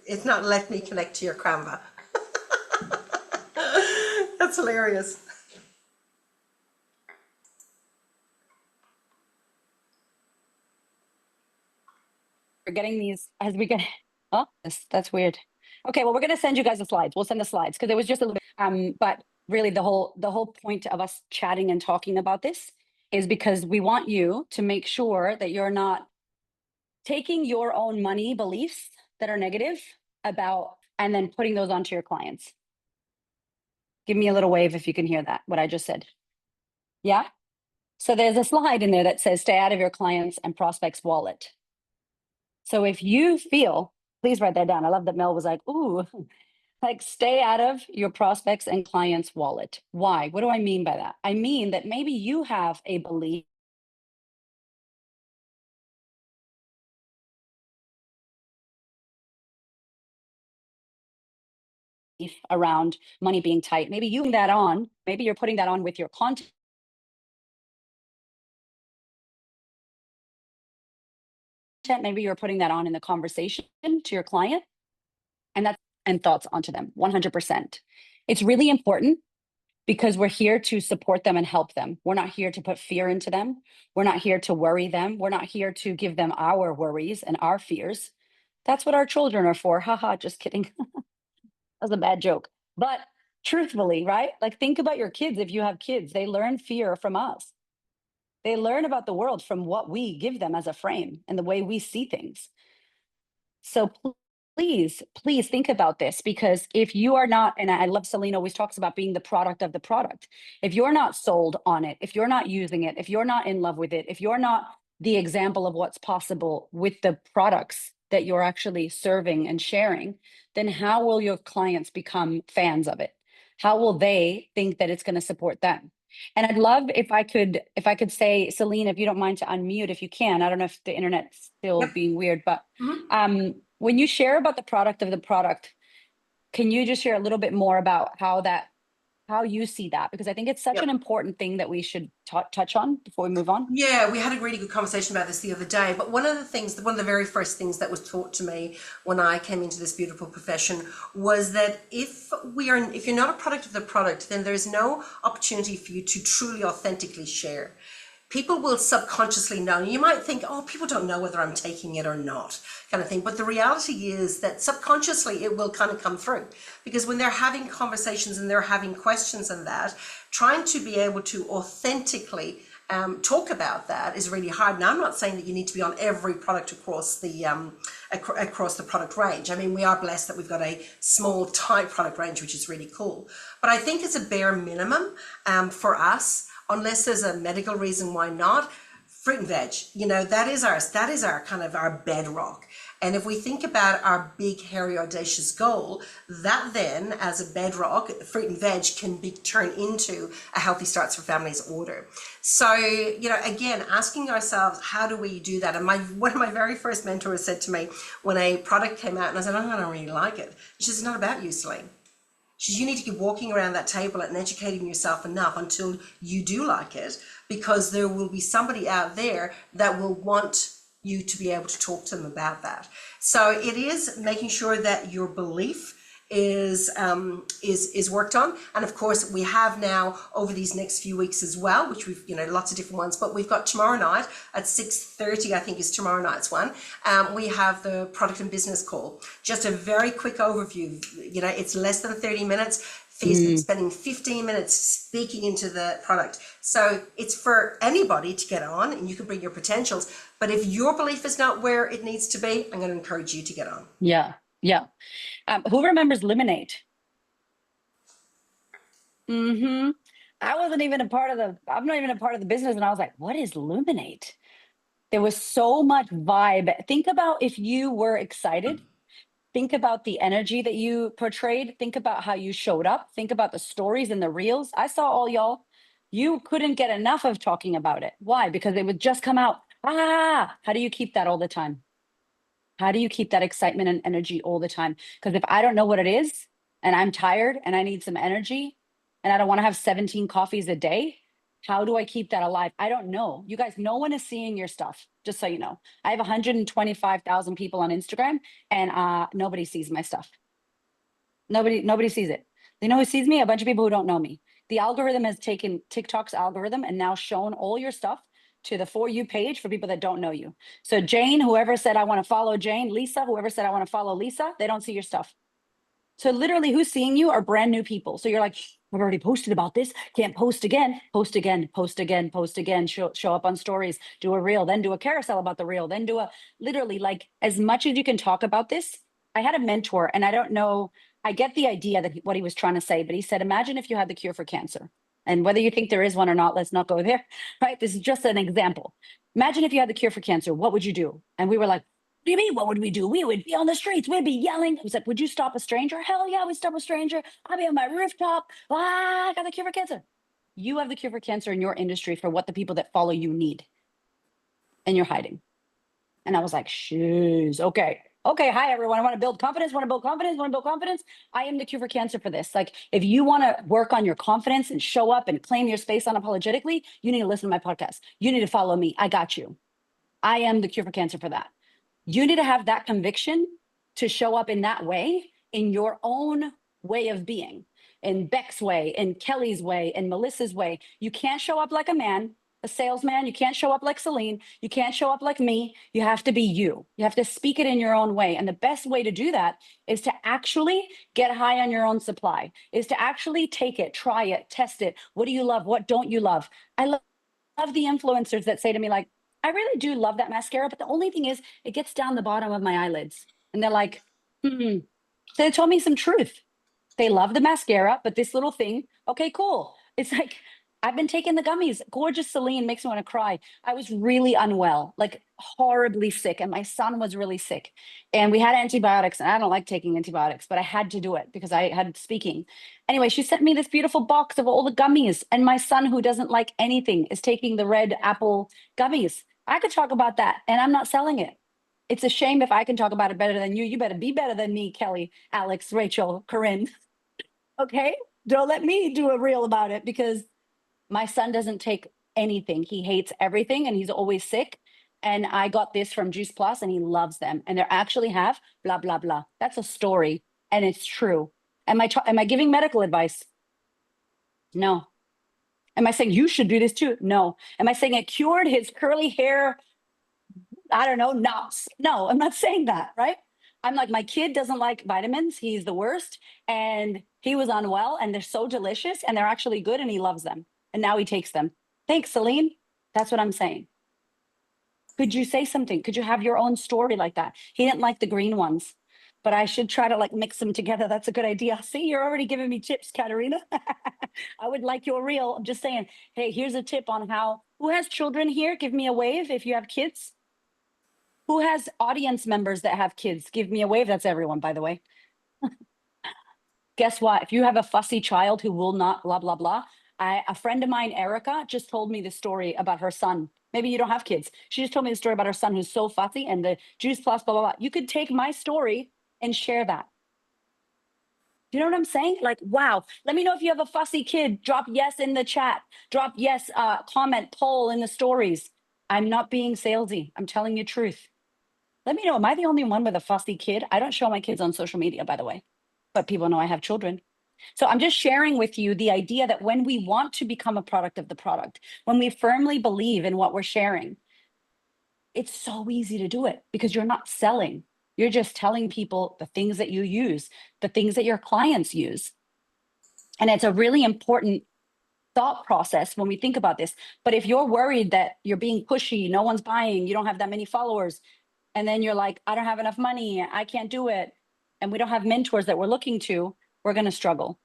It's not letting me connect to your Canva. That's hilarious. getting these as we get oh that's weird. Okay, well, we're going to send you guys the slides. We'll send the slides because it was just a little bit but really the whole point of us chatting and talking about this is because we want you to make sure that you're not taking your own money beliefs that are negative about and then putting those onto your clients. Give me a little wave if you can hear that, what I just said. Yeah. So there's a slide in there that says stay out of your clients and prospects wallet. So if you feel, please write that down. I love that Mel was like, ooh, like stay out of your prospects and clients' wallet. Why? What do I mean by that? I mean that maybe you have a belief around money being tight. Maybe you that on, maybe you're putting that on with your content. Maybe you're putting that on in the conversation to your client and thoughts onto them 100%. It's really important because we're here to support them and help them. We're not here to put fear into them. We're not here to worry them. We're not here to give them our worries and our fears. That's what our children are for. Haha, just kidding. That was a bad joke. But truthfully, right? Like think about your kids. If you have kids, they learn fear from us. They learn about the world from what we give them as a frame and the way we see things. So please think about this, because if you are not, and I love Celine always talks about being the product of the product. If you're not sold on it, if you're not using it, if you're not in love with it, if you're not the example of what's possible with the products that you're actually serving and sharing, then how will your clients become fans of it? How will they think that it's going to support them? And I'd love if I could say, Celine, if you don't mind to unmute, if you can. I don't know if the internet's still Yep. being weird, but Mhm. when you share about the product of the product, can you just share a little bit more about how you see that? Because I think it's such Yep. an important thing that we should touch on before we move on. Yeah, we had a really good conversation about this the other day. But one of the very first things that was taught to me when I came into this beautiful profession was that if you're not a product of the product, then there's no opportunity for you to truly authentically share. People will subconsciously know. You might think, oh, people don't know whether I'm taking it or not, kind of thing. But the reality is that subconsciously it will kind of come through, because when they're having conversations and they're having questions and that, trying to be able to authentically talk about that is really hard. Now, I'm not saying that you need to be on every product across the product range. I mean, we are blessed that we've got a small, tight product range, which is really cool. But I think it's a bare minimum for us, unless there's a medical reason why not. Fruit and veg, that is our kind of our bedrock. And if we think about our big, hairy, audacious goal, that then, as a bedrock, fruit and veg can be turned into a Healthy Starts for Families order. So, again, asking ourselves, how do we do that? And one of my very first mentors said to me when a product came out, and I said, oh, I don't really like it. She says, it's not about you, Celine. She says, you need to keep walking around that table and educating yourself enough until you do like it, because there will be somebody out there that will want you to be able to talk to them about that. So it is making sure that your belief is worked on. And of course, we have now over these next few weeks as well, which we've, lots of different ones, but we've got tomorrow night at 6:30, I think is tomorrow night's one. We have the product and business call. Just a very quick overview. It's less than 30 minutes. Fee's spending 15 minutes speaking into the product. So it's for anybody to get on, and you can bring your potentials. But if your belief is not where it needs to be, I'm going to encourage you to get on. Yeah. Who remembers Lemonade? I'm not even a part of the business. And I was like, what is Luminate? There was so much vibe. Think about if you were excited. Think about the energy that you portrayed. Think about how you showed up. Think about the stories and the reels. I saw all y'all. You couldn't get enough of talking about it. Why? Because it would just come out. How do you keep that all the time? How do you keep that excitement and energy all the time? Because if I don't know what it is and I'm tired and I need some energy and I don't want to have 17 coffees a day, how do I keep that alive? I don't know. You guys, no one is seeing your stuff, just so you know. I have 125,000 people on Instagram and nobody sees my stuff. Nobody sees it. You know who sees me? A bunch of people who don't know me. The algorithm has taken TikTok's algorithm and now shown all your stuff to the For You page for people that don't know you. So Jane, whoever said I want to follow Jane, Lisa, whoever said I want to follow Lisa, they don't see your stuff. So literally who's seeing you are brand new people. So you're like, I've already posted about this. Can't post again, post again, post again, post again, show up on stories, do a reel, then do a carousel about the reel, then do literally like as much as you can talk about this. I had a mentor and I don't know, I get the idea that what he was trying to say, but he said, imagine if you had the cure for cancer. And whether you think there is one or not, let's not go there, right? This is just an example. Imagine if you had the cure for cancer, what would you do? And we were like, what do you mean, what would we do? We would be on the streets, we'd be yelling. He was like, would you stop a stranger? Hell yeah, we'd stop a stranger. I'd be on my rooftop. I got the cure for cancer. You have the cure for cancer in your industry for what the people that follow you need. And you're hiding. And I was like, shoes, okay. Hi, everyone. I want to build confidence. I am the cure for cancer for this. Like, if you want to work on your confidence and show up and claim your space unapologetically, you need to listen to my podcast. You need to follow me. I got you. I am the cure for cancer for that. You need to have that conviction to show up in that way, in your own way of being, in Beck's way, in Kelly's way, in Melissa's way. You can't show up like a man. A salesman. You can't show up like Celine. You can't show up like me. You have to be you. You have to speak it in your own way. And the best way to do that is to actually get high on your own supply, is to actually take it, try it, test it. What do you love? What don't you love? I love the influencers that say to me, like, I really do love that mascara, but the only thing is it gets down the bottom of my eyelids. And they're like, So they told me some truth. They love the mascara, but this little thing, okay, cool. It's like, I've been taking the gummies. Gorgeous Celine makes me want to cry. I was really unwell, like horribly sick. And my son was really sick. And we had antibiotics. And I don't like taking antibiotics, but I had to do it because I had speaking. Anyway, she sent me this beautiful box of all the gummies. And my son, who doesn't like anything, is taking the red apple gummies. I could talk about that. And I'm not selling it. It's a shame if I can talk about it better than you. You better be better than me, Kelly, Alex, Rachel, Corinne. Okay? Don't let me do a reel about it because my son doesn't take anything. He hates everything and he's always sick. And I got this from Juice Plus and he loves them. And they actually have blah, blah, blah. That's a story and it's true. Am I giving medical advice? No. Am I saying you should do this too? No. Am I saying it cured his curly hair? I don't know, knots. No, I'm not saying that, right? I'm like, my kid doesn't like vitamins. He's the worst. And he was unwell and they're so delicious and they're actually good and he loves them. And now he takes them. Thanks, Celine. That's what I'm saying. Could you say something? Could you have your own story like that? He didn't like the green ones, but I should try to like mix them together. That's a good idea. See, you're already giving me tips, Katerina. I would like your reel. I'm just saying, hey, here's a tip on how, who has children here? Give me a wave if you have kids. Who has audience members that have kids? Give me a wave. That's everyone, by the way. Guess what? If you have a fussy child who will not blah, blah, blah. A friend of mine, Erika, just told me the story about her son. Maybe you don't have kids. She just told me the story about her son who's so fussy and the juice plus, blah, blah, blah. You could take my story and share that. Do you know what I'm saying? Like, wow. Let me know if you have a fussy kid. Drop yes in the chat. Drop yes, comment, poll in the stories. I'm not being salesy. I'm telling you truth. Let me know. Am I the only one with a fussy kid? I don't show my kids on social media, by the way, but people know I have children. So I'm just sharing with you the idea that when we want to become a product of the product, when we firmly believe in what we're sharing, it's so easy to do it because you're not selling. You're just telling people the things that you use, the things that your clients use. And it's a really important thought process when we think about this. But if you're worried that you're being pushy, no one's buying, you don't have that many followers, and then you're like, I don't have enough money, I can't do it, and we don't have mentors that we're looking to, we're going to struggle.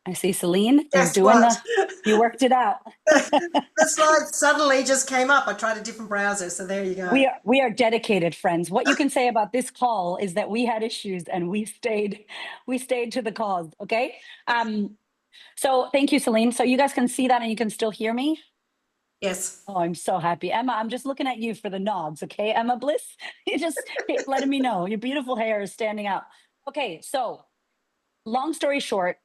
I see Celine is Guess doing what? you worked it out. The slide suddenly just came up. I tried a different browser, so there you go. We are dedicated friends. What you can say about this call is that we had issues and we stayed to the cause. Okay. So thank you, Celine. So you guys can see that and you can still hear me. Yes. Oh, I'm so happy. Emma, I'm just looking at you for the nods. Okay. Emma Bliss, you just letting me know your beautiful hair is standing out. Okay. So long story short,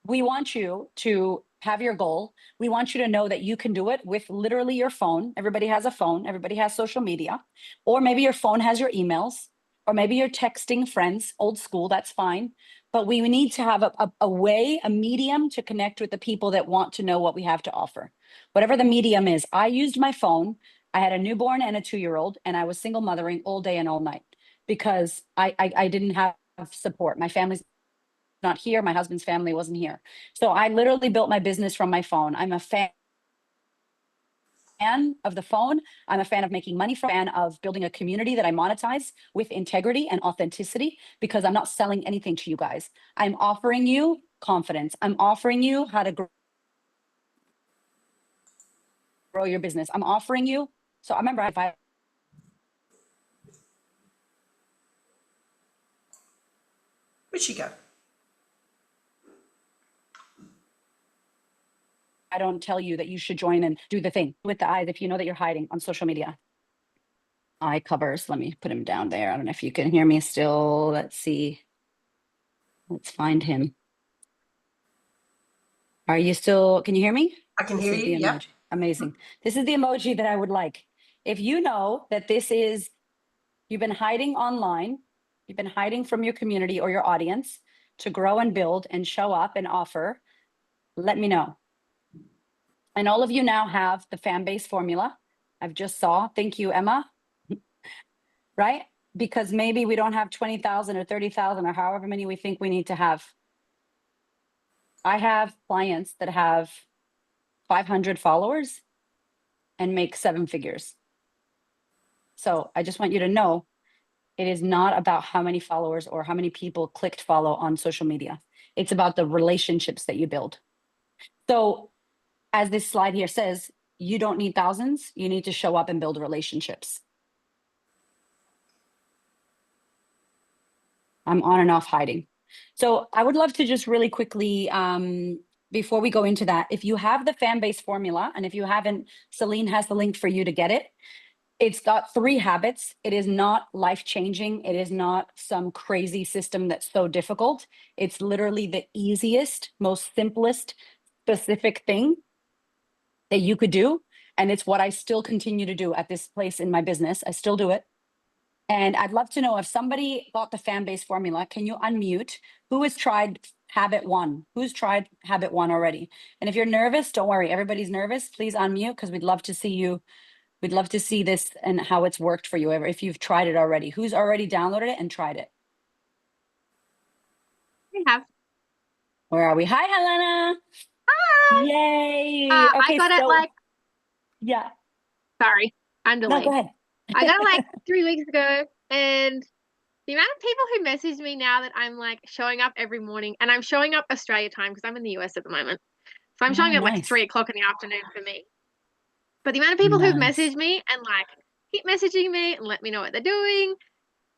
we want you to have your goal. We want you to know that you can do it with literally your phone. Everybody has a phone. Everybody has social media, or maybe your phone has your emails, or maybe you're texting friends, old school, that's fine. But we need to have a way, a medium to connect with the people that want to know what we have to offer. Whatever the medium is. I used my phone. I had a newborn and a 2-year-old, and I was single mothering all day and all night because I didn't have support. My family's not here. My husband's family wasn't here. So I literally built my business from my phone. I'm a fan of the phone. I'm a fan of making money from, fan of building a community that I monetize with integrity and authenticity because I'm not selling anything to you guys. I'm offering you confidence. I'm offering you how to grow your business. I'm offering you. So I remember Where'd she go? I don't tell you that you should join and do the thing with the eyes if you know that you're hiding on social media. Eye covers. Let me put him down there. I don't know if you can hear me still. Let's see. Let's find him. Are you still, can you hear me? I can This hear is you. the Yep. emoji. Amazing. This is the emoji that I would like. If you know that this is, you've been hiding online, you've been hiding from your community or your audience to grow and build and show up and offer, let me know. And all of you now have the fan base formula. I've just saw, thank you, Emma. Right? Because maybe we don't have 20,000 or 30,000 or however many we think we need to have. I have clients that have 500 followers and make 7 figures. So I just want you to know, it is not about how many followers or how many people clicked follow on social media. It's about the relationships that you build. So as this slide here says, you don't need thousands, you need to show up and build relationships. I'm on and off hiding. So I would love to just really quickly, before we go into that, if you have the fan base formula, and if you haven't, Celine has the link for you to get it. It's got 3 habits. It is not life-changing. It is not some crazy system that's so difficult. It's literally the easiest, most simplest, specific thing that you could do. And it's what I still continue to do at this place in my business. I still do it. And I'd love to know if somebody got the fan base formula, can you unmute? Who has tried habit 1? Who's tried habit 1 already? And if you're nervous, don't worry. Everybody's nervous. Please unmute because we'd love to see you. We'd love to see this and how it's worked for you if you've tried it already. Who's already downloaded it and tried it? We have. Where are we? Hi, Helena. Hi. Yay. I Okay, got it so like yeah. Sorry, I'm No, delayed. go ahead. I got it like 3 weeks ago, and the amount of people who message me now that I'm like showing up every morning, and I'm showing up Australia time because I'm in the US at the moment. So I'm showing Oh, up like nice. 3 o'clock in the afternoon for me. But the amount of people who've Nice. messaged me and like keep messaging me and let me know what they're doing,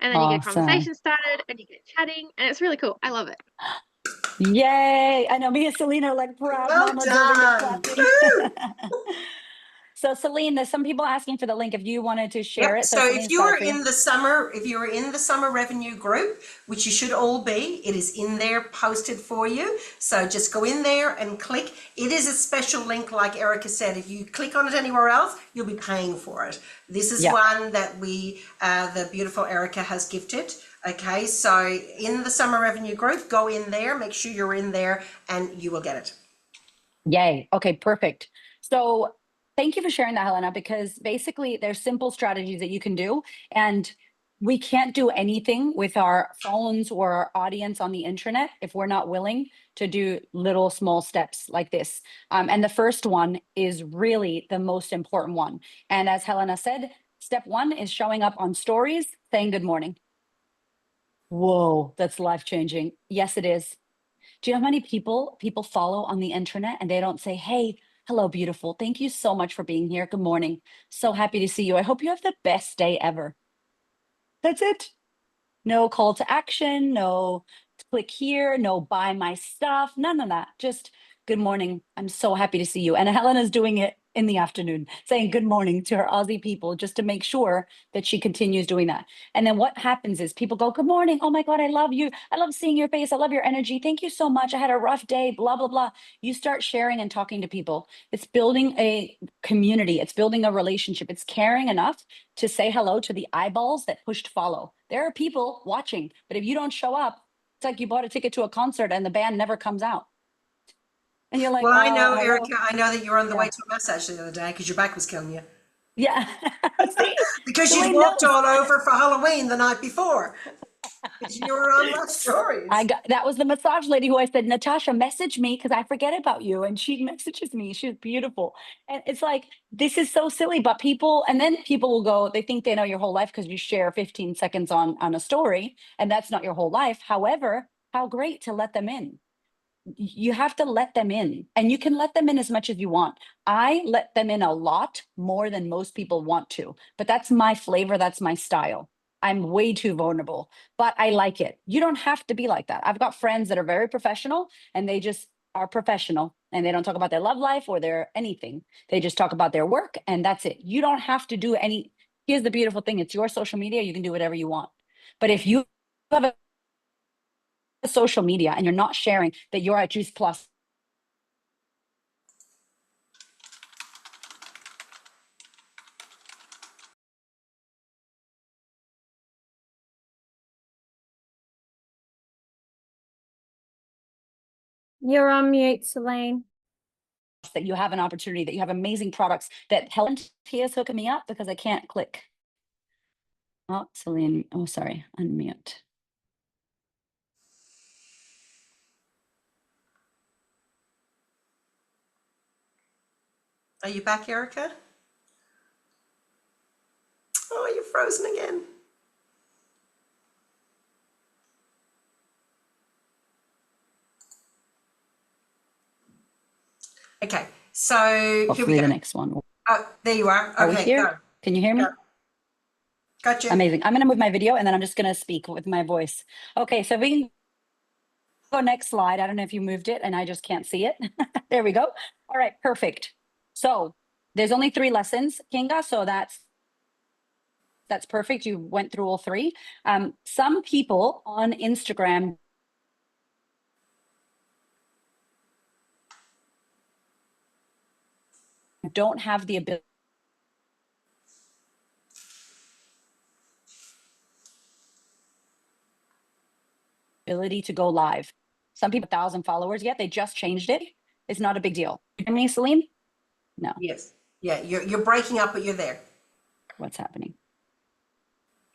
and then you get a Awesome. conversation started and you get chatting, and it's really cool. I love it. Yay. I know me and Selena are like proud Well mamas over here done. clapping. Woo! So Celine, there's some people asking for the link if you wanted to share Yep. it. So So if Celine's you got are it for you. in the summer, if you are in the summer revenue group, which you should all be, it is in there posted for you. So just go in there and click. It is a special link, like Erica said. If you click on it anywhere else, you'll be paying for it. This is one that the beautiful Erica has gifted. Okay, so in the summer revenue group, go in there, make sure you're in there, and you will get it. Yay. Okay, perfect. So thank you for sharing that, Helena, because basically there's simple strategies that you can do. And we can't do anything with our phones or our audience on the internet if we're not willing to do little small steps like this. And the first one is really the most important one. And as Helena said, step one is showing up on stories, saying good morning. Whoa, that's life-changing. Yes, it is. Do you know how many people follow on the internet and they don't say, hey, hello, beautiful. Thank you so much for being here. Good morning. So happy to see you. I hope you have the best day ever. That's it. No call to action, no click here, no buy my stuff, none of that. Just good morning. I'm so happy to see you. And Helena's doing it in the afternoon, saying good morning to her Aussie people just to make sure that she continues doing that. And then what happens is people go, good morning. Oh my God, I love you. I love seeing your face. I love your energy. Thank you so much. I had a rough day, blah, blah, blah. You start sharing and talking to people. It's building a community. It's building a relationship. It's caring enough to say hello to the eyeballs that pushed follow. There are people watching, but if you don't show up, it's like you bought a ticket to a concert and the band never comes out. And you're like, Well, I know, hello. Erica, I know that you were on the way Yeah. to a massage the other day because your back was killing you. Yeah. See? Because you'd Celine walked knows. all over for Halloween the night before. Because you were on my stories. That was the massage lady who I said, Natasha, message me because I forget about you. And she messages me. She's beautiful. And it's like, this is so silly, but and then people will go, they think they know your whole life because you share 15 seconds on a story, and that's not your whole life. However, how great to let them in. You have to let them in, and you can let them in as much as you want. I let them in a lot more than most people want to, but that's my flavor. That's my style. I'm way too vulnerable, but I like it. You don't have to be like that. I've got friends that are very professional and they just are professional and they don't talk about their love life or their anything. They just talk about their work and that's it. You don't have to do any. Here's the beautiful thing. It's your social media. You can do whatever you want. But if you have a social media and you're not sharing that you're at Juice Plus, You're on mute, Celine. that you have an opportunity, that you have amazing products, that Helen Tia's hooking me up because I can't click. Oh, Celine. Oh, sorry. Unmute. Are you back, Erica? Oh, you're frozen again. Okay, so here we Hopefully go. the next one. Oh, there you are. Are we Okay, here? go. Can you hear me? Go. Gotcha. Amazing. I'm going to move my video and then I'm just going to speak with my voice. Okay, so we can go next slide. I don't know if you moved it and I just can't see it. There we go. All right, perfect. So there's only 3 lessons, Kinga. So that's perfect. You went through all 3. Some people on Instagram don't have the ability to go live. Some people 1,000 followers yet. They just changed it. It's not a big deal. You hear me, Celine? No. Yes. Yeah, you're breaking up, but you're there. What's happening?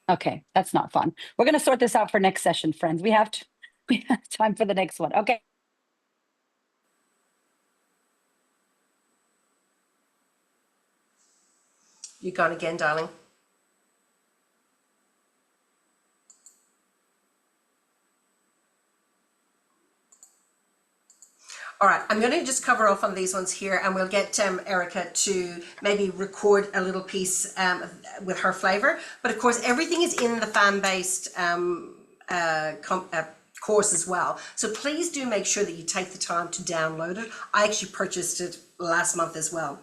Okay, that's not fun. We're going to sort this out for next session, friends. We have time for the next one. Okay. You're gone again, darling. All right, I'm going to just cover off on these ones here, and we'll get Erica to maybe record a little piece with her flavor. But of course, everything is in the fan-based course as well. So please do make sure that you take the time to download it. I actually purchased it last month as well.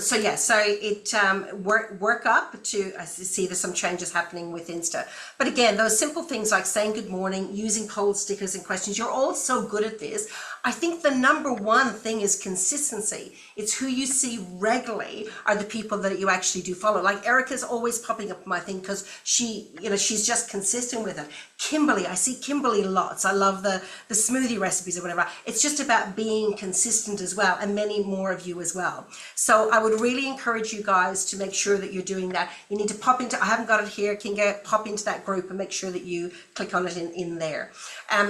So yeah, so it work up to, I see there's some changes happening with Insta. But again, those simple things like saying good morning, using poll stickers and questions, you're all so good at this. I think the number one thing is consistency. It's who you see regularly are the people that you actually do follow. Like Erica's always popping up on my thing because she, you know, she's just consistent with it. Kimberly, I see Kimberly lots. I love the smoothie recipes or whatever. It's just about being consistent as well, and many more of you as well. So I would really encourage you guys to make sure that you're doing that. You need to pop into, I haven't got it here, Kinga, pop into that group and make sure that you click on it in there.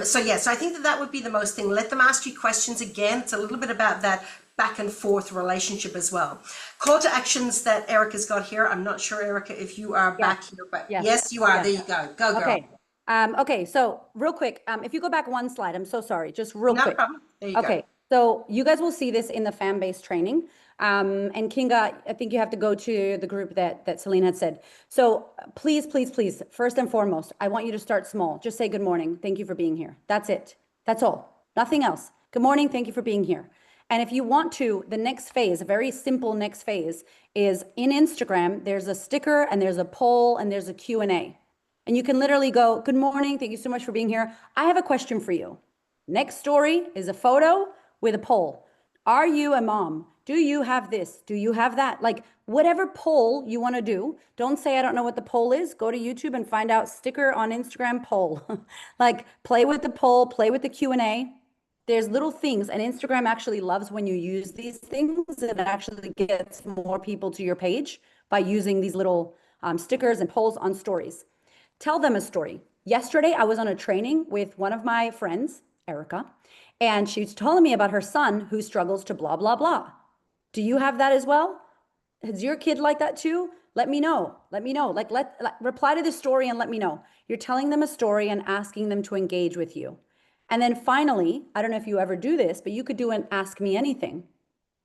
So yeah, so I think that would be the most thing. Let them ask you questions again. It's a little bit about that back and forth relationship as well. Call to actions that Erica's got here. I'm not sure, Erica, if you are back here, but yes, you are. There you go. Go, girl. Okay. Okay. So real quick, if you go back one slide, I'm so sorry, just real No quick. problem. There you go. Okay. So you guys will see this in the fan-based training. And Kinga, I think you have to go to the group that Celine had said. So please, please, please, first and foremost, I want you to start small. Just say good morning. Thank you for being here. That's it. That's all. Nothing else. Good morning. Thank you for being here. And if you want to, the next phase, a very simple next phase is in Instagram, there's a sticker and there's a poll and there's a Q&A. And you can literally go, good morning. Thank you so much for being here. I have a question for you. Next story is a photo with a poll. Are you a mom? Do you have this? Do you have that? Like whatever poll you want to do, don't say, I don't know what the poll is. Go to YouTube and find out sticker on Instagram poll. Like play with the poll, play with the Q&A. There's little things, and Instagram actually loves when you use these things. It actually gets more people to your page by using these little stickers and polls on stories. Tell them a story. Yesterday, I was on a training with one of my friends, Erika, and she's telling me about her son who struggles to blah, blah, blah. Do you have that as well? Is your kid like that too? Let me know. Let me know. Like, reply to the story and let me know. You're telling them a story and asking them to engage with you. And then finally, I don't know if you ever do this, but you could do an ask me anything.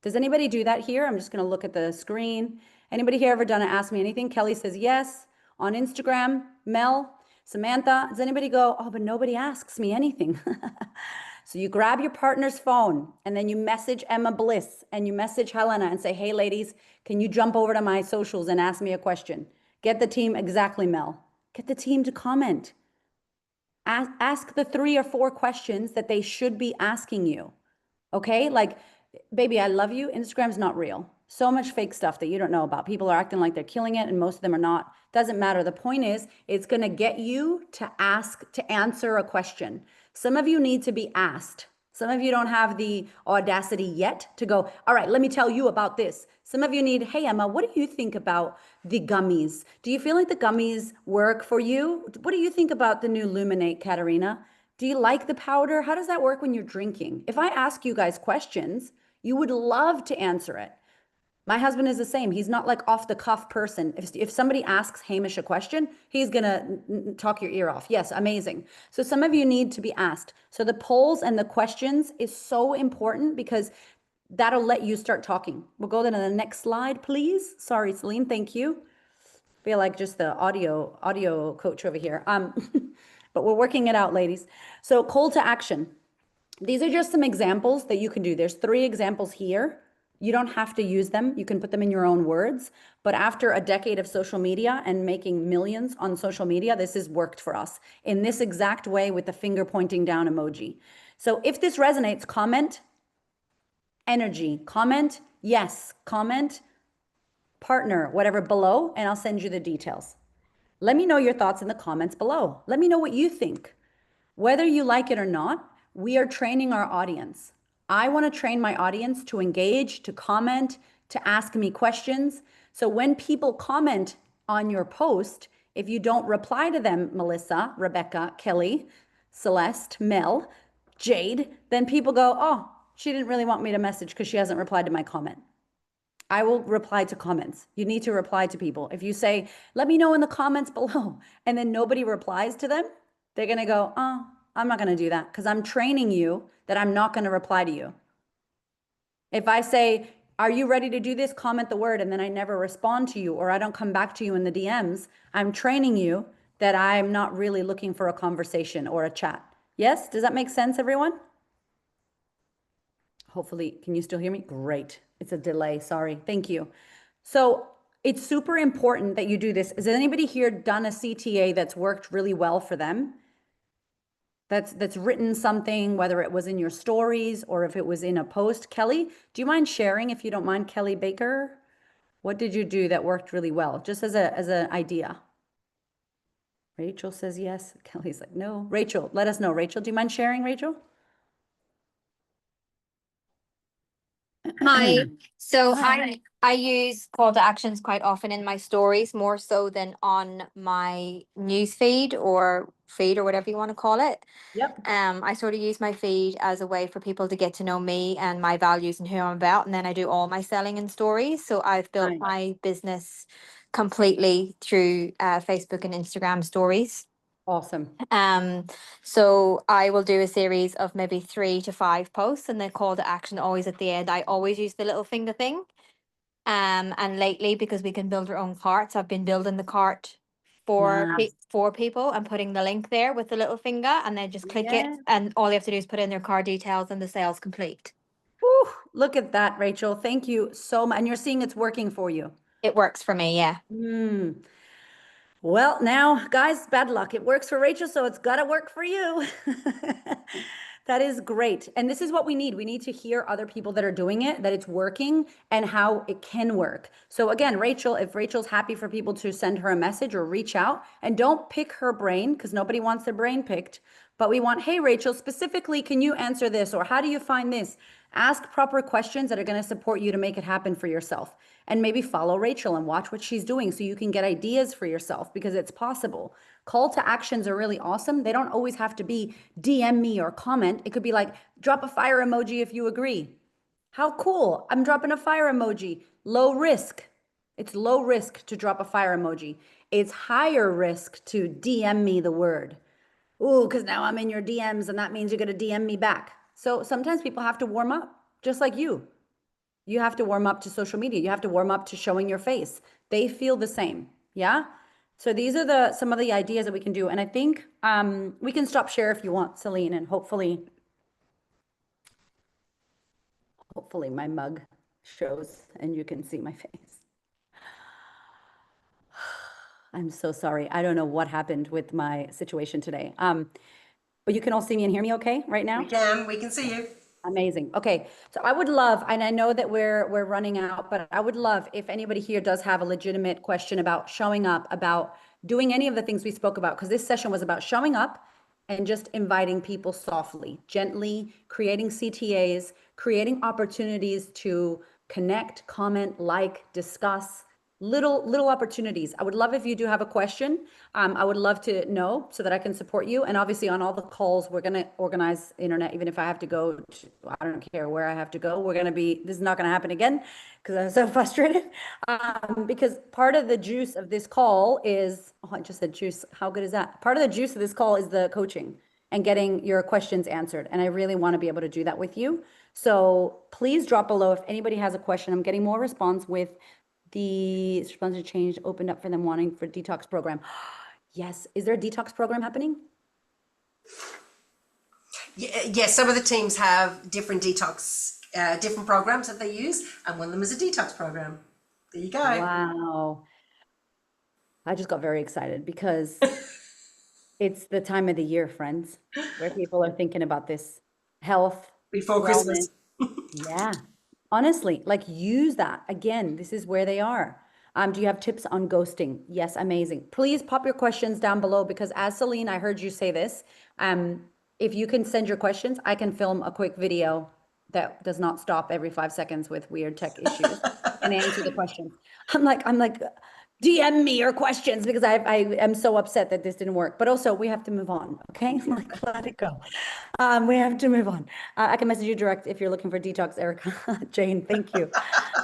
Does anybody do that here? I'm just going to look at the screen. Anybody here ever done an ask me anything? Kelly says yes. On Instagram, Mel, Samantha, does anybody go, oh, but nobody asks me anything? So you grab your partner's phone and then you message Emma Bliss and you message Helena and say, hey ladies, can you jump over to my socials and ask me a question? Get the team, exactly, Mel. Get the team to comment. Ask the 3 or 4 questions that they should be asking you. Okay, like, baby, I love you. Instagram's not real. So much fake stuff that you don't know about. People are acting like they're killing it and most of them are not. Doesn't matter. The point is, it's going to get you to answer a question. Some of you need to be asked. Some of you don't have the audacity yet to go, all right, let me tell you about this. Some of you need, hey, Emma, what do you think about the gummies? Do you feel like the gummies work for you? What do you think about the new Luminate, Katarina? Do you like the powder? How does that work when you're drinking? If I ask you guys questions, you would love to answer it. My husband is the same. He's not like off the cuff person. If somebody asks Hamish a question, he's going to talk your ear off. Yes, amazing. So some of you need to be asked. So the polls and the questions is so important because that'll let you start talking. We'll go to the next slide, please. Sorry, Celine. Thank you. Feel like just the audio coach over here. But we're working it out, ladies. So call to action. These are just some examples that you can do. There's 3 examples here. You don't have to use them. You can put them in your own words. But after a decade of social media and making millions on social media, this has worked for us in this exact way with the finger pointing down emoji. So if this resonates, comment energy, comment yes, comment partner, whatever below, and I'll send you the details. Let me know your thoughts in the comments below. Let me know what you think. Whether you like it or not, we are training our audience. I want to train my audience to engage, to comment, to ask me questions. So when people comment on your post, if you don't reply to them, Melissa, Rebecca, Kelly, Celeste, Mel, Jade, then people go, oh, she didn't really want me to message because she hasn't replied to my comment. I will reply to comments. You need to reply to people. If you say, let me know in the comments below, and then nobody replies to them, they're going to go, oh, I'm not going to do that because I'm training you that I'm not going to reply to you. If I say, are you ready to do this? Comment the word, and then I never respond to you, or I don't come back to you in the DMs, I'm training you that I'm not really looking for a conversation or a chat. Yes? Does that make sense, everyone? Hopefully, can you still hear me? Great. It's a delay. Sorry. Thank you. So it's super important that you do this. Has anybody here done a CTA that's worked really well for them? That's written something, whether it was in your stories or if it was in a post. Kelly, do you mind sharing, if you don't mind, Kelly Baker? What did you do that worked really well? Just as an idea. Rachel says yes. Kelly's like, no. Rachel, let us know. Rachel, do you mind sharing, Rachel? Hi. So Hi. I use call to actions quite often in my stories, more so than on my news feed or whatever you want to call it. Yep. I sort of use my feed as a way for people to get to know me and my values and who I'm about, and then I do all my selling in stories. So I've built Nice. my business completely through Facebook and Instagram stories. Awesome. So I will do a series of maybe 3 to 5 posts, and then call to action always at the end. I always use the little finger thing. And lately, because we can build our own carts, I've been building the cart Nice. for people and putting the link there with the little finger, and then just click it, Yeah. and all you have to do is put in their card details, and the sale's complete. Whew, look at that, Rachel. Thank you so much. And you're seeing it's working for you. It works for me, yeah. Well, now, guys, bad luck. It works for Rachel, so it's got to work for you. That is great. And this is what we need. We need to hear other people that are doing it, that it's working and how it can work. So again, Rachel, if Rachel's happy for people to send her a message or reach out, and don't pick her brain because nobody wants their brain picked, but we want, hey, Rachel, specifically, can you answer this? Or how do you find this? Ask proper questions that are going to support you to make it happen for yourself. And maybe follow Rachel and watch what she's doing so you can get ideas for yourself, because it's possible. Call to actions are really awesome. They don't always have to be DM me or comment. It could be like, drop a fire emoji if you agree. How cool. I'm dropping a fire emoji. Low risk. It's low risk to drop a fire emoji. It's higher risk to DM me the word. Ooh, because now I'm in your DMs and that means you're going to DM me back. So sometimes people have to warm up, just like you. You have to warm up to social media. You have to warm up to showing your face. They feel the same. Yeah. So these are some of the ideas that we can do. And I think we can stop share if you want, Celine, and hopefully my mug shows and you can see my face. I'm so sorry. I don't know what happened with my situation today. But you can all see me and hear me okay right now? We can see you. Amazing. Okay. So I would love, and I know that we're running out, but I would love if anybody here does have a legitimate question about showing up, about doing any of the things we spoke about, because this session was about showing up and just inviting people softly, gently, creating CTAs, creating opportunities to connect, comment, like, discuss, little opportunities. I would love if you do have a question. I would love to know so that I can support you. And obviously on all the calls, we're going to organize internet, even if I have to go to, I don't care where I have to go. This is not going to happen again because I'm so frustrated. Because part of the juice of this call is, oh, I just said juice. How good is that? Part of the juice of this call is the coaching and getting your questions answered. And I really want to be able to do that with you. So please drop below if anybody has a question. I'm getting more response with the sponsor change opened up for them wanting for detox program. Yes. Is there a detox program happening? Yes, some of the teams have different detox, different programs that they use, and one of them is a detox program. There you go. Wow. I just got very excited because it's the time of the year, friends, where people are thinking about this health, Before wellness. Christmas. Yeah. Honestly, like use that. Again, this is where they are. Do you have tips on ghosting? Yes, amazing. Please pop your questions down below because as Celine, I heard you say this. If you can send your questions, I can film a quick video that does not stop every 5 seconds with weird tech issues and answer the questions. I'm like, DM me your questions because I am so upset that this didn't work. But also, we have to move on. Okay, like let it go. We have to move on. I can message you direct if you're looking for detox, Erica. Jane, thank you.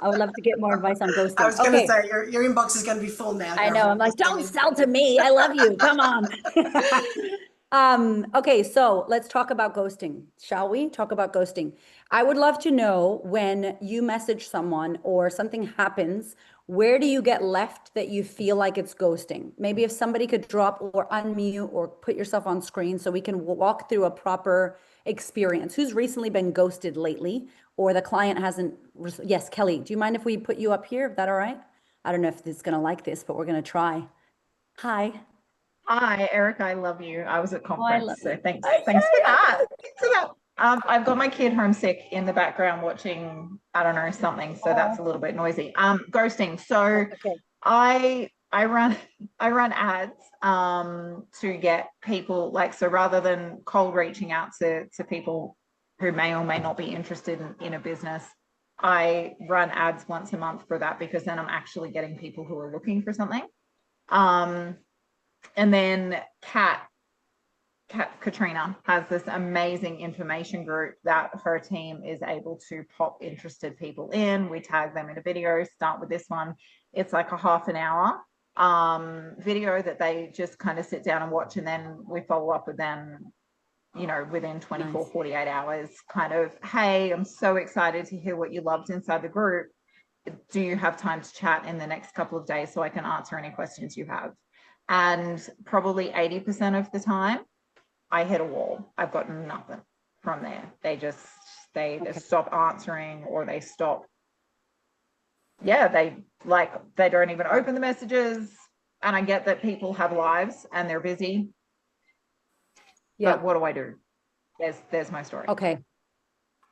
I would love to get more advice on ghosting. I was going to Okay, say your inbox is going to be full now. I know. girlfriend. I'm like, Just don't saying. sell to me. I love you. Come on. Okay, so let's talk about ghosting, shall we? Talk about ghosting. I would love to know when you message someone or something happens, where do you get left that you feel like it's ghosting? Maybe if somebody could drop or unmute or put yourself on screen so we can walk through a proper experience. Who's recently been ghosted lately or the client hasn't? Yes, Kelly, do you mind if we put you up here? Is that all right? I don't know if it's going to like this, but we're going to try. Hi. Hi, Erika, I love you. I was at Oh, I conference, love so you. thanks Okay, for that. Thanks for that. I've got my kid homesick in the background watching, I don't know, something, so that's a little bit noisy. Ghosting. So Okay. I run ads to get people, like, so rather than cold reaching out to people who may or may not be interested in a business, I run ads once a month for that, because then I'm actually getting people who are looking for something. And then Katrina has this amazing information group that her team is able to pop interested people in. We tag them in a video, start with this one. It's like a half an hour video that they just kind of sit down and watch, and then we follow up with them, you know, within 24, 48 hours, kind of, hey, I'm so excited to hear what you loved inside the group. Do you have time to chat in the next couple of days so I can answer any questions you have? And probably 80% of the time, I hit a wall. I've got nothing from there. They just stop answering, or they stop. Yeah, they don't even open the messages. And I get that people have lives and they're busy. Yeah. But what do I do? There's my story. Okay.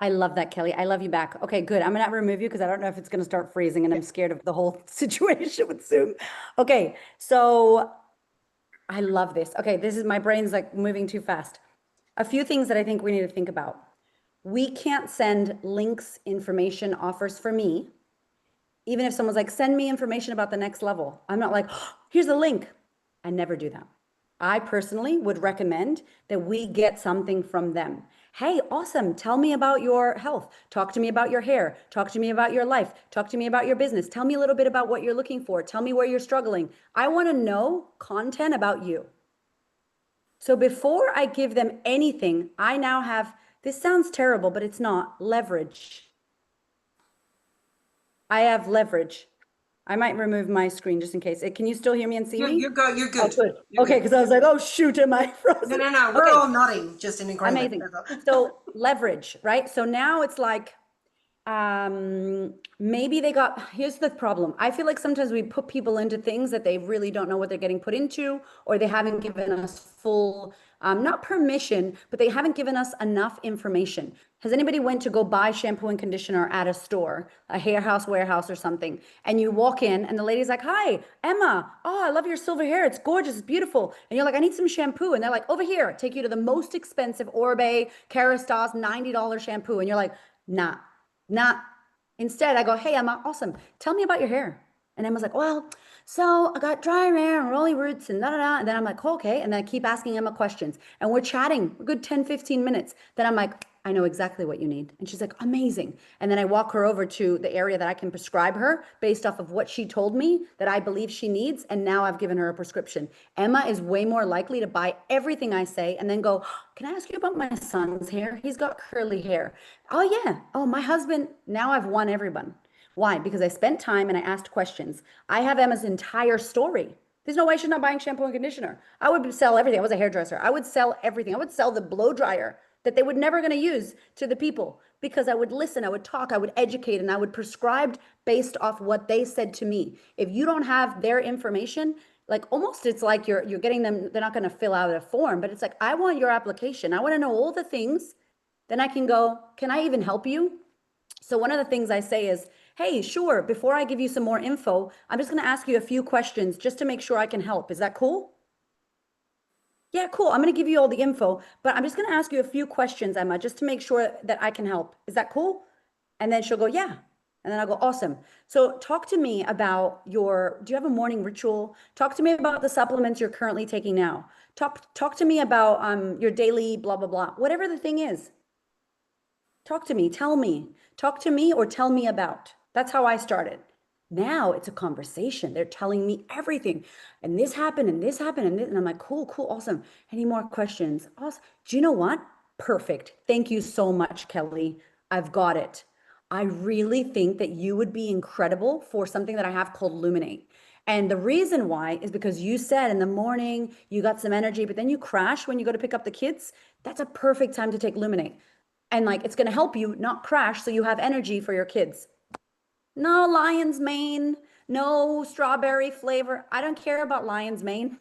I love that, Kelly. I love you back. Okay, good. I'm gonna remove you because I don't know if it's gonna start freezing and I'm scared of the whole situation with Zoom. Okay, so I love this. Okay, this is, my brain's like moving too fast. A few things that I think we need to think about. We can't send links, information, offers for me. Even if someone's like, send me information about the next level. I'm not like, oh, here's a link. I never do that. I personally would recommend that we get something from them. Hey, awesome. Tell me about your health. Talk to me about your hair. Talk to me about your life. Talk to me about your business. Tell me a little bit about what you're looking for. Tell me where you're struggling. I want to know content about you. So before I give them anything, I now have, this sounds terrible, but it's not, leverage. I have leverage. I might remove my screen just in case. Can you still hear me and see me? You're good. You're Oh, good. good. You're Okay, good. because I was like, oh shoot, am I frozen? No. We're Okay. all nodding, just in agreement. Amazing. So leverage, right? So now it's like, maybe they got, here's the problem. I feel like sometimes we put people into things that they really don't know what they're getting put into, or they haven't given us full, not permission, but they haven't given us enough information. Has anybody went to go buy shampoo and conditioner at a store, a hair house, warehouse or something, and you walk in and the lady's like, hi, Emma. Oh, I love your silver hair. It's gorgeous. It's beautiful. And you're like, I need some shampoo. And they're like, over here, take you to the most expensive Orbe Kerastase $90 shampoo. And you're like, nah. Instead, I go, hey, Emma, awesome. Tell me about your hair. And Emma's like, well, so I got dry hair and rolly roots and da. And then I'm like, okay. And then I keep asking Emma questions. And we're chatting a good 10, 15 minutes. Then I'm like, I know exactly what you need. And she's like, amazing. And then I walk her over to the area that I can prescribe her based off of what she told me that I believe she needs. And now I've given her a prescription. Emma is way more likely to buy everything I say and then go, can I ask you about my son's hair? He's got curly hair. Oh, yeah. Oh, my husband. Now I've won everyone. Why? Because I spent time and I asked questions. I have Emma's entire story. There's no way she's not buying shampoo and conditioner. I would sell everything. I was a hairdresser. I would sell everything. I would sell the blow dryer that they were never going to use to the people, because I would listen, I would talk, I would educate, and I would prescribe based off what they said to me. If you don't have their information, like almost it's like you're getting them, they're not going to fill out a form, but it's like, I want your application. I want to know all the things. Then I can go, can I even help you? So one of the things I say is, hey, sure, before I give you some more info, I'm just going to ask you a few questions just to make sure I can help. Is that cool? Yeah, cool. I'm going to give you all the info, but I'm just going to ask you a few questions, Emma, just to make sure that I can help. Is that cool? And then she'll go, yeah. And then I go, awesome. So talk to me about do you have a morning ritual? Talk to me about the supplements you're currently taking now. Talk to me about your daily blah, blah, blah, whatever the thing is. Talk to me, tell me, talk to me or tell me about. That's how I started. Now it's a conversation. They're telling me everything. And this happened and this happened and this, and I'm like, cool, cool, awesome. Any more questions? Awesome. Do you know what? Perfect. Thank you so much, Kelly. I've got it. I really think that you would be incredible for something that I have called Luminate. And the reason why is because you said in the morning you got some energy, but then you crash when you go to pick up the kids. That's a perfect time to take Luminate. And like, it's going to help you not crash so you have energy for your kids. No lion's mane, no strawberry flavor. I don't care about lion's mane.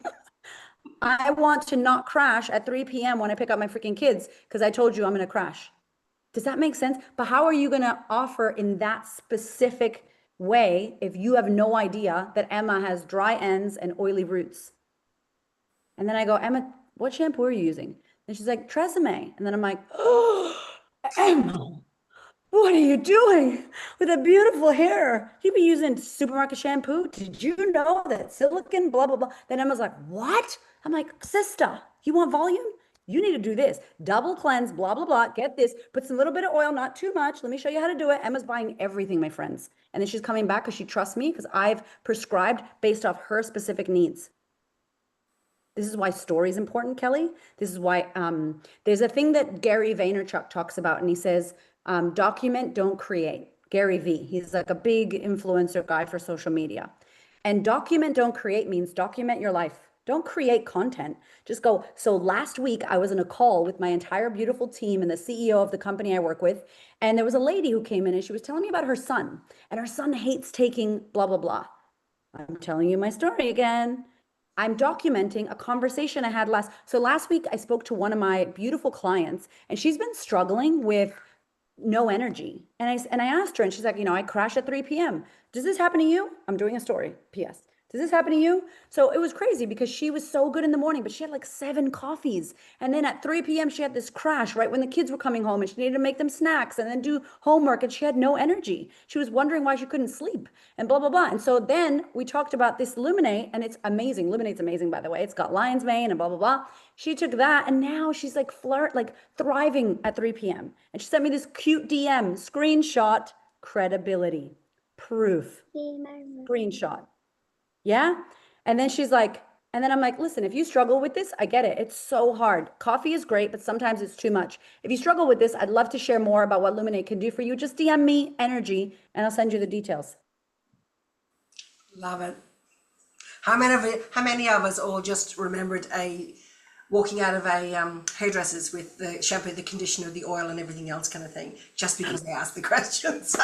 I want to not crash at 3 p.m. when I pick up my freaking kids because I told you I'm going to crash. Does that make sense? But how are you going to offer in that specific way if you have no idea that Emma has dry ends and oily roots? And then I go, Emma, what shampoo are you using? And she's like, Tresemme. And then I'm like, oh, Emma, what are you doing with a beautiful hair? You be using supermarket shampoo? Did you know that silicone, blah, blah, blah? Then Emma's like, what? I'm like, sister, you want volume? You need to do this. Double cleanse, blah, blah, blah. Get this. Put some little bit of oil, not too much. Let me show you how to do it. Emma's buying everything, my friends. And then she's coming back because she trusts me because I've prescribed based off her specific needs. This is why story is important, Kelly. This is why there's a thing that Gary Vaynerchuk talks about, and he says, document, don't create. Gary V. He's like a big influencer guy for social media. And document, don't create means document your life. Don't create content. Just go. So last week, I was in a call with my entire beautiful team and the CEO of the company I work with. And there was a lady who came in and she was telling me about her son. And her son hates taking blah, blah, blah. I'm telling you my story again. I'm documenting a conversation I had last week. I spoke to one of my beautiful clients and she's been struggling with no energy. And I asked her and she's like, I crash at 3 p.m. Does this happen to you? I'm doing a story. P.S. Does this happen to you? So it was crazy because she was so good in the morning, but she had like 7 coffees. And then at 3 p.m. she had this crash right when the kids were coming home and she needed to make them snacks and then do homework and she had no energy. She was wondering why she couldn't sleep and blah, blah, blah. And so then we talked about this Luminate and it's amazing. Luminate's amazing, by the way. It's got lion's mane and blah, blah, blah. She took that and now she's like thriving at 3 p.m. And she sent me this cute DM, screenshot, credibility, proof, screenshot. Yeah. And then she's like, and then I'm like, listen, if you struggle with this, I get it. It's so hard. Coffee is great, but sometimes it's too much. If you struggle with this, I'd love to share more about what Luminate can do for you. Just DM me energy and I'll send you the details. Love it. How many of us all just remembered walking out of a hairdresser's with the shampoo, the conditioner, the oil and everything else kind of thing, just because they asked the questions.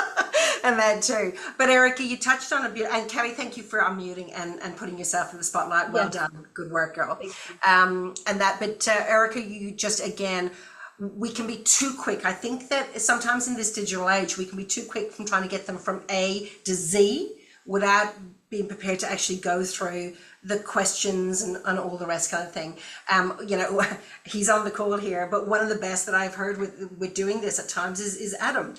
And that too. But Erika, you touched on a bit, and Kelly, thank you for unmuting and putting yourself in the spotlight. Well done. Good work, girl. But Erika, you just, again, we can be too quick. I think that sometimes in this digital age, we can be too quick from trying to get them from A to Z without being prepared to actually go through the questions and all the rest kind of thing. He's on the call here, but one of the best that I've heard with doing this at times is Adam.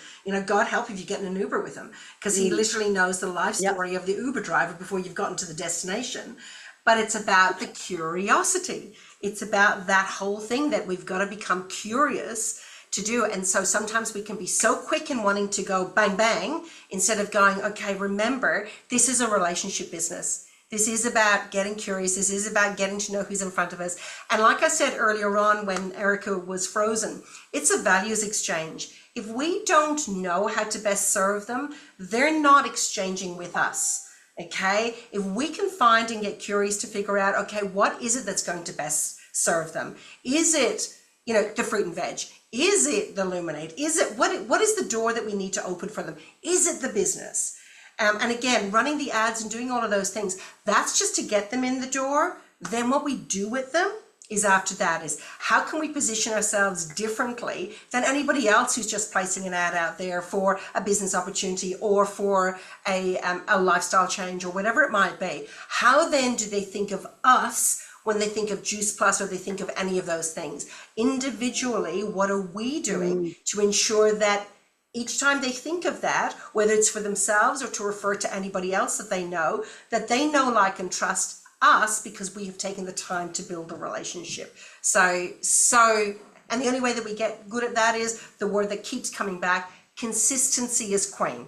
God help if you get in an Uber with him, because he literally knows the life story of the Uber driver before you've gotten to the destination. But it's about the curiosity. It's about that whole thing that we've got to become curious to do. And so sometimes we can be so quick in wanting to go bang, bang, instead of going, okay, remember, this is a relationship business. This is about getting curious. This is about getting to know who's in front of us. And like I said earlier on when Erika was frozen, it's a values exchange. If we don't know how to best serve them, they're not exchanging with us. Okay? If we can find and get curious to figure out, okay, what is it that's going to best serve them? Is it, the fruit and veg? Is it the Luminate? Is it what is the door that we need to open for them? Is it the business? And again, running the ads and doing all of those things, that's just to get them in the door. Then what we do with them is after that is how can we position ourselves differently than anybody else who's just placing an ad out there for a business opportunity or for a lifestyle change or whatever it might be. How then do they think of us when they think of Juice Plus or they think of any of those things? Individually, what are we doing to ensure that each time they think of that, whether it's for themselves or to refer to anybody else that they know, like, and trust us because we have taken the time to build a relationship. So, and the only way that we get good at that is the word that keeps coming back: consistency is queen.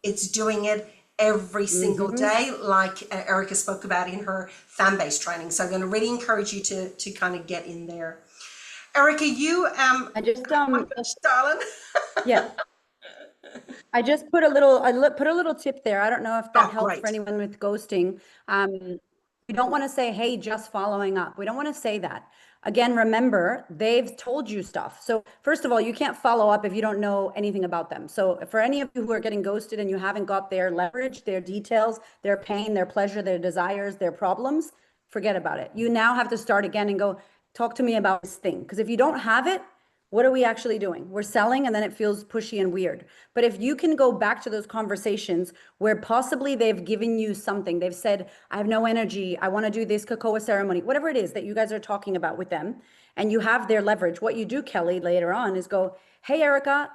It's doing it every single day, like Erika spoke about in her fan-based training. So I'm going to really encourage you to kind of get in there. Erika, you I just darling. yeah. I just put a little, put a little tip there. I don't know if that helps for Great. anyone with ghosting. We don't want to say, hey, just following up. We don't want to say that. Again, remember, they've told you stuff. So first of all, you can't follow up if you don't know anything about them. So for any of you who are getting ghosted and you haven't got their leverage, their details, their pain, their pleasure, their desires, their problems, forget about it. You now have to start again and go, talk to me about this thing. Because if you don't have it, what are we actually doing? We're selling and then it feels pushy and weird. But if you can go back to those conversations where possibly they've given you something, they've said, I have no energy, I want to do this cocoa ceremony, whatever it is that you guys are talking about with them, and you have their leverage, what you do, Kelly, later on is go, hey, Erika,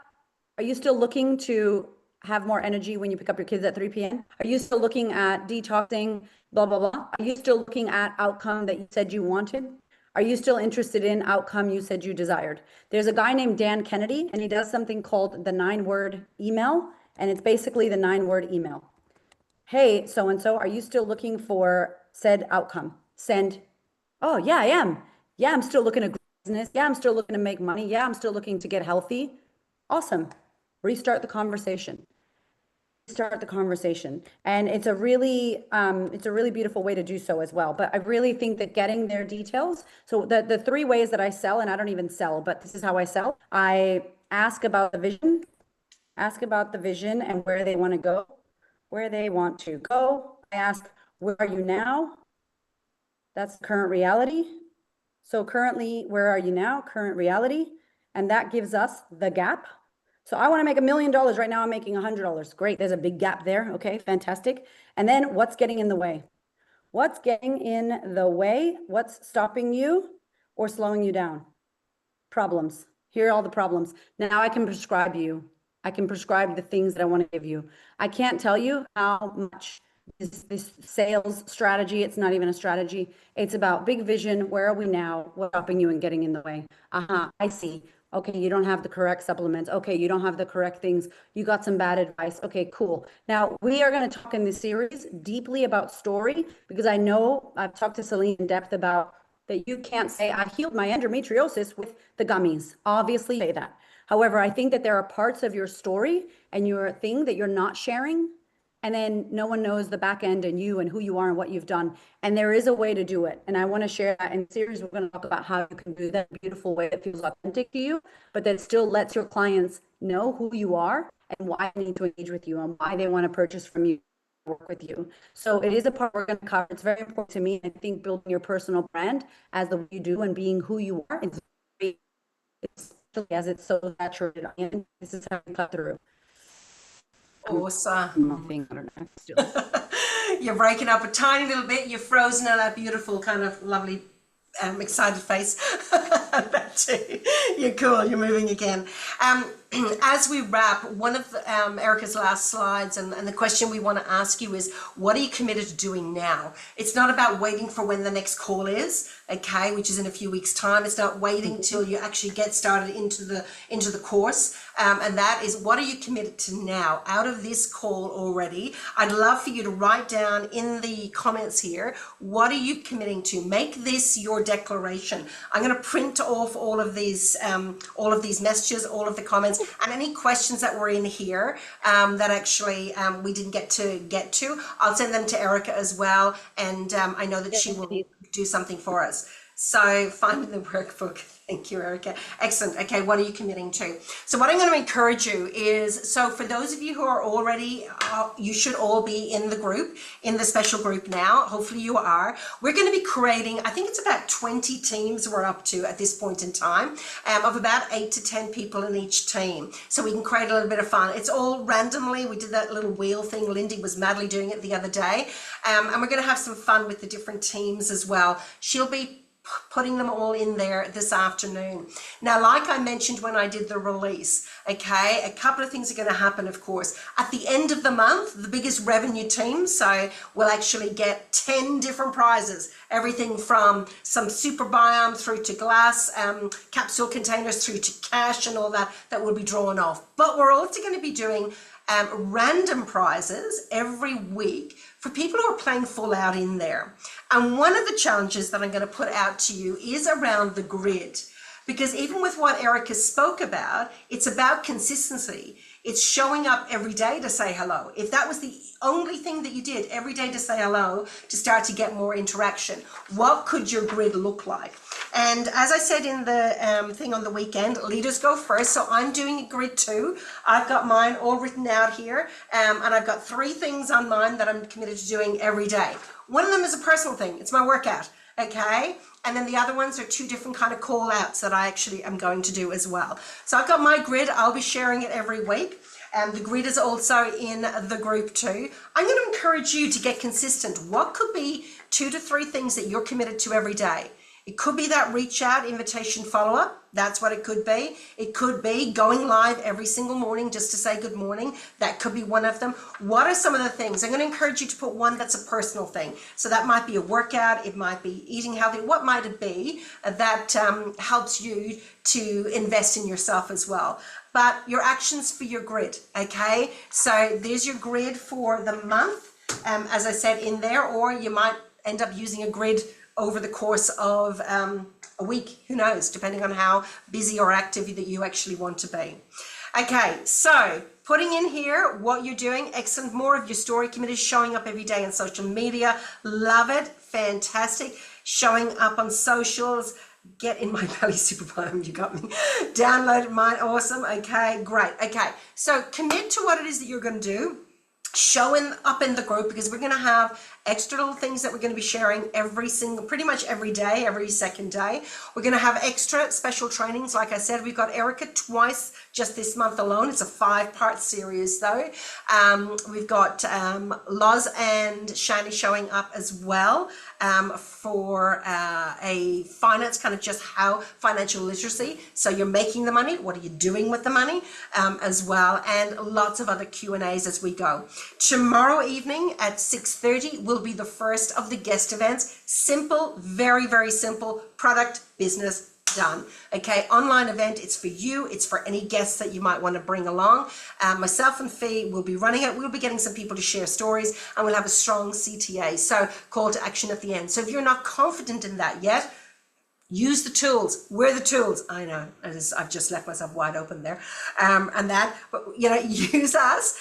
are you still looking to have more energy when you pick up your kids at 3 p.m.? Are you still looking at detoxing, blah, blah, blah? Are you still looking at outcome that you said you wanted? Are you still interested in outcome you said you desired? There's a guy named Dan Kennedy, and he does something called the 9-word email, and it's basically the 9-word email. Hey, so-and-so, are you still looking for said outcome? Send. Oh, yeah, I am. Yeah, I'm still looking at business. Yeah, I'm still looking to make money. Yeah, I'm still looking to get healthy. Awesome. Restart the conversation. Start the conversation. And it's a really beautiful way to do so as well. But I really think that getting their details, so the 3 ways that I sell, and I don't even sell, but this is how I sell. I ask about the vision and where they want to go, I ask, where are you now? That's current reality. So currently, where are you now? Current reality. And that gives us the gap. So I want to make $1 million right now. I'm making $100. Great. There's a big gap there. Okay, fantastic. And then what's getting in the way? What's getting in the way? What's stopping you or slowing you down? Problems. Here are all the problems. Now I can prescribe you. I can prescribe the things that I want to give you. I can't tell you how much this sales strategy, it's not even a strategy. It's about big vision. Where are we now? What's stopping you and getting in the way? I see. Okay, you don't have the correct supplements. Okay, you don't have the correct things. You got some bad advice. Okay, cool. Now we are going to talk in this series deeply about story, because I know I've talked to Celine in depth about that. You can't say I healed my endometriosis with the gummies. Obviously say that. However, I think that there are parts of your story and your thing that you're not sharing, and then no one knows the back end and you and who you are and what you've done. And there is a way to do it. And I want to share that in the series. We're going to talk about how you can do that in a beautiful way that feels authentic to you, but that still lets your clients know who you are and why they need to engage with you and why they want to purchase from you, work with you. So it is a part we're going to cover. It's very important to me. I think building your personal brand as the way you do and being who you are, as it's so saturated. And this is how we cut through. Awesome. You're breaking up a tiny little bit. You're frozen in that beautiful kind of lovely excited face. That too. You're cool. You're moving again. As we wrap, one of Erika's last slides and the question we want to ask you is, what are you committed to doing now? It's not about waiting for when the next call is, okay, which is in a few weeks' time. It's not waiting till you actually get started into the course. And that is, what are you committed to now out of this call already? I'd love for you to write down in the comments here, what are you committing to? Make this your declaration. I'm going to print off all of these messages, all of the comments, and any questions that were in here that actually we didn't get to. I'll send them to Erika as well, and I know that she will do something for us. So finding the workbook. Thank you, Erika. Excellent. Okay, what are you committing to? So what I'm going to encourage you is, so for those of you who are already, you should all be in the group, in the special group now. Hopefully you are. We're going to be creating, I think it's about 20 teams we're up to at this point in time, of about 8 to 10 people in each team. So we can create a little bit of fun. It's all randomly. We did that little wheel thing. Lindy was madly doing it the other day. And we're going to have some fun with the different teams as well. She'll be putting them all in there this afternoon. Now, like I mentioned when I did the release, okay, a couple of things are going to happen, of course. At the end of the month, the biggest revenue team, so we'll actually get 10 different prizes, everything from some super biome through to glass capsule containers through to cash and all that will be drawn off. But we're also going to be doing random prizes every week for people who are playing full out in there. And one of the challenges that I'm going to put out to you is around the grid, because even with what Erika spoke about, it's about consistency. It's showing up every day to say hello. If that was the only thing that you did every day to say hello, to start to get more interaction, what could your grid look like? And as I said in the thing on the weekend, leaders go first. So I'm doing a grid too. I've got mine all written out here. And I've got 3 things on mine that I'm committed to doing every day. One of them is a personal thing. It's my workout. Okay. And then the other ones are 2 different kind of call outs that I actually am going to do as well. So I've got my grid. I'll be sharing it every week. The grid is also in the group too. I'm going to encourage you to get consistent. What could be 2 to 3 things that you're committed to every day? It could be that reach out, invitation, follow up. That's what it could be. It could be going live every single morning just to say good morning. That could be one of them. What are some of the things? I'm going to encourage you to put one that's a personal thing. So that might be a workout. It might be eating healthy. What might it be that helps you to invest in yourself as well? But your actions for your grid, okay? So there's your grid for the month, as I said in there, or you might end up using a grid over the course of a week, who knows, depending on how busy or active that you actually want to be. Okay, so putting in here what you're doing, excellent. More of your story committees showing up every day on social media. Love it, fantastic. Showing up on socials. Get in my belly super biome, you got me. Downloaded mine, awesome. Okay, great. Okay, so commit to what it is that you're going to do. Showing up in the group, because we're going to have extra little things that we're going to be sharing pretty much every day, every second day. We're going to have extra special trainings. Like I said, we've got Erika twice just this month alone. It's a 5-part series though. We've got Loz and Shani showing up as well for a finance, kind of just how financial literacy. So you're making the money. What are you doing with the money as well? And lots of other Q&As as we go. Tomorrow evening at 6:30 will be the first of the guest events. Simple, very, very simple product, business, done. Okay, online event. It's for you. It's for any guests that you might want to bring along. Myself and Fee will be running it. We'll be getting some people to share stories, and we'll have a strong CTA. So call to action at the end. So if you're not confident in that yet, use the tools. We're the tools. I know, I've just left myself wide open there. But you know, use us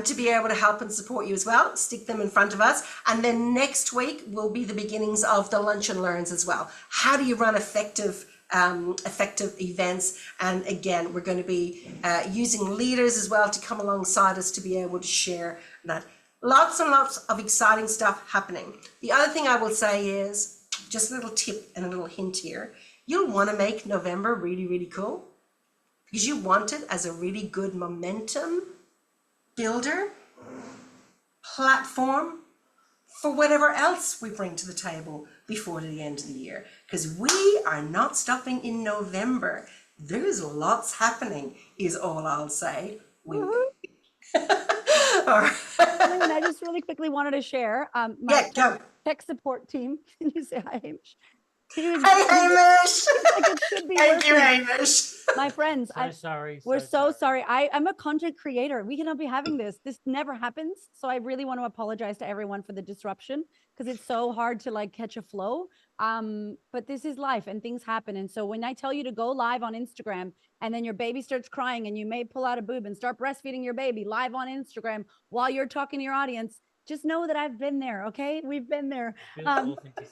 to be able to help and support you as well. Stick them in front of us. And then next week will be the beginnings of the Lunch and Learns as well. How do you run effective events? And again, we're going to be using leaders as well to come alongside us to be able to share that. Lots and lots of exciting stuff happening. The other thing I will say is, just a little tip and a little hint here. You'll want to make November really, really cool, because you want it as a really good momentum builder platform for whatever else we bring to the table before the end of the year, because we are not stopping in November. There's lots happening is all I'll say. Wink. All right. I just really quickly wanted to share my Go. tech support team. Can you say hi, Hamish? Hey, Hamish. Like it should be Thank you, working. Hamish. My friends, we're so sorry. I'm a content creator. We cannot be having this. This never happens. So I really want to apologize to everyone for the disruption, because it's so hard to like catch a flow. But this is life and things happen. And so when I tell you to go live on Instagram and then your baby starts crying and you may pull out a boob and start breastfeeding your baby live on Instagram while you're talking to your audience, just know that I've been there. Okay. We've been there.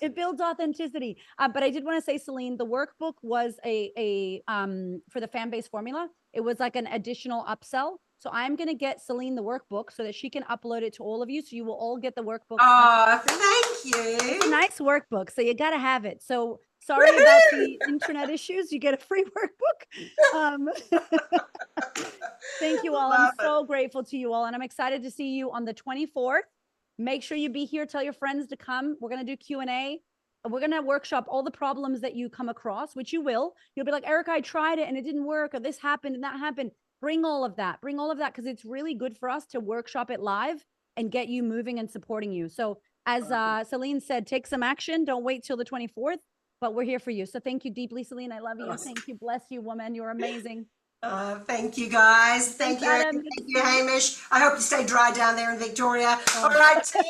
It builds authenticity. But I did want to say, Celine, the workbook was for the fan base formula. It was like an additional upsell. So I'm going to get Celine the workbook so that she can upload it to all of you. So you will all get the workbook. Oh, thank you. It's a nice workbook. So you got to have it. So sorry about the internet issues. You get a free workbook. Thank you all. I'm so grateful to you all. And I'm excited to see you on the 24th. Make sure you be here. Tell your friends to come. We're going to do Q&A. we're going to workshop all the problems that you come across, which you will. You'll be like, Erika, I tried it and it didn't work, or this happened and that happened. Bring all of that, because it's really good for us to workshop it live and get you moving and supporting you. So as Celine said, take some action. Don't wait till the 24th, but we're here for you. So thank you deeply, Celine. I love you. Awesome. Thank you. Bless you, woman. You're amazing. Thank you, guys. Thank Thanks, you, Erika. Adam. Thank you, Hamish. I hope you stay dry down there in Victoria. All right, team.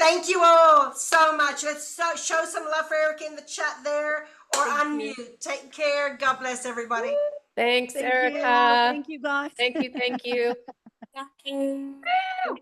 Thank you all so much. Let's show some love for Erika in the chat there, or unmute. Take care. God bless everybody. Thanks, Thank Erika. you. Thank you, guys. Thank you. Thank you. Thank you.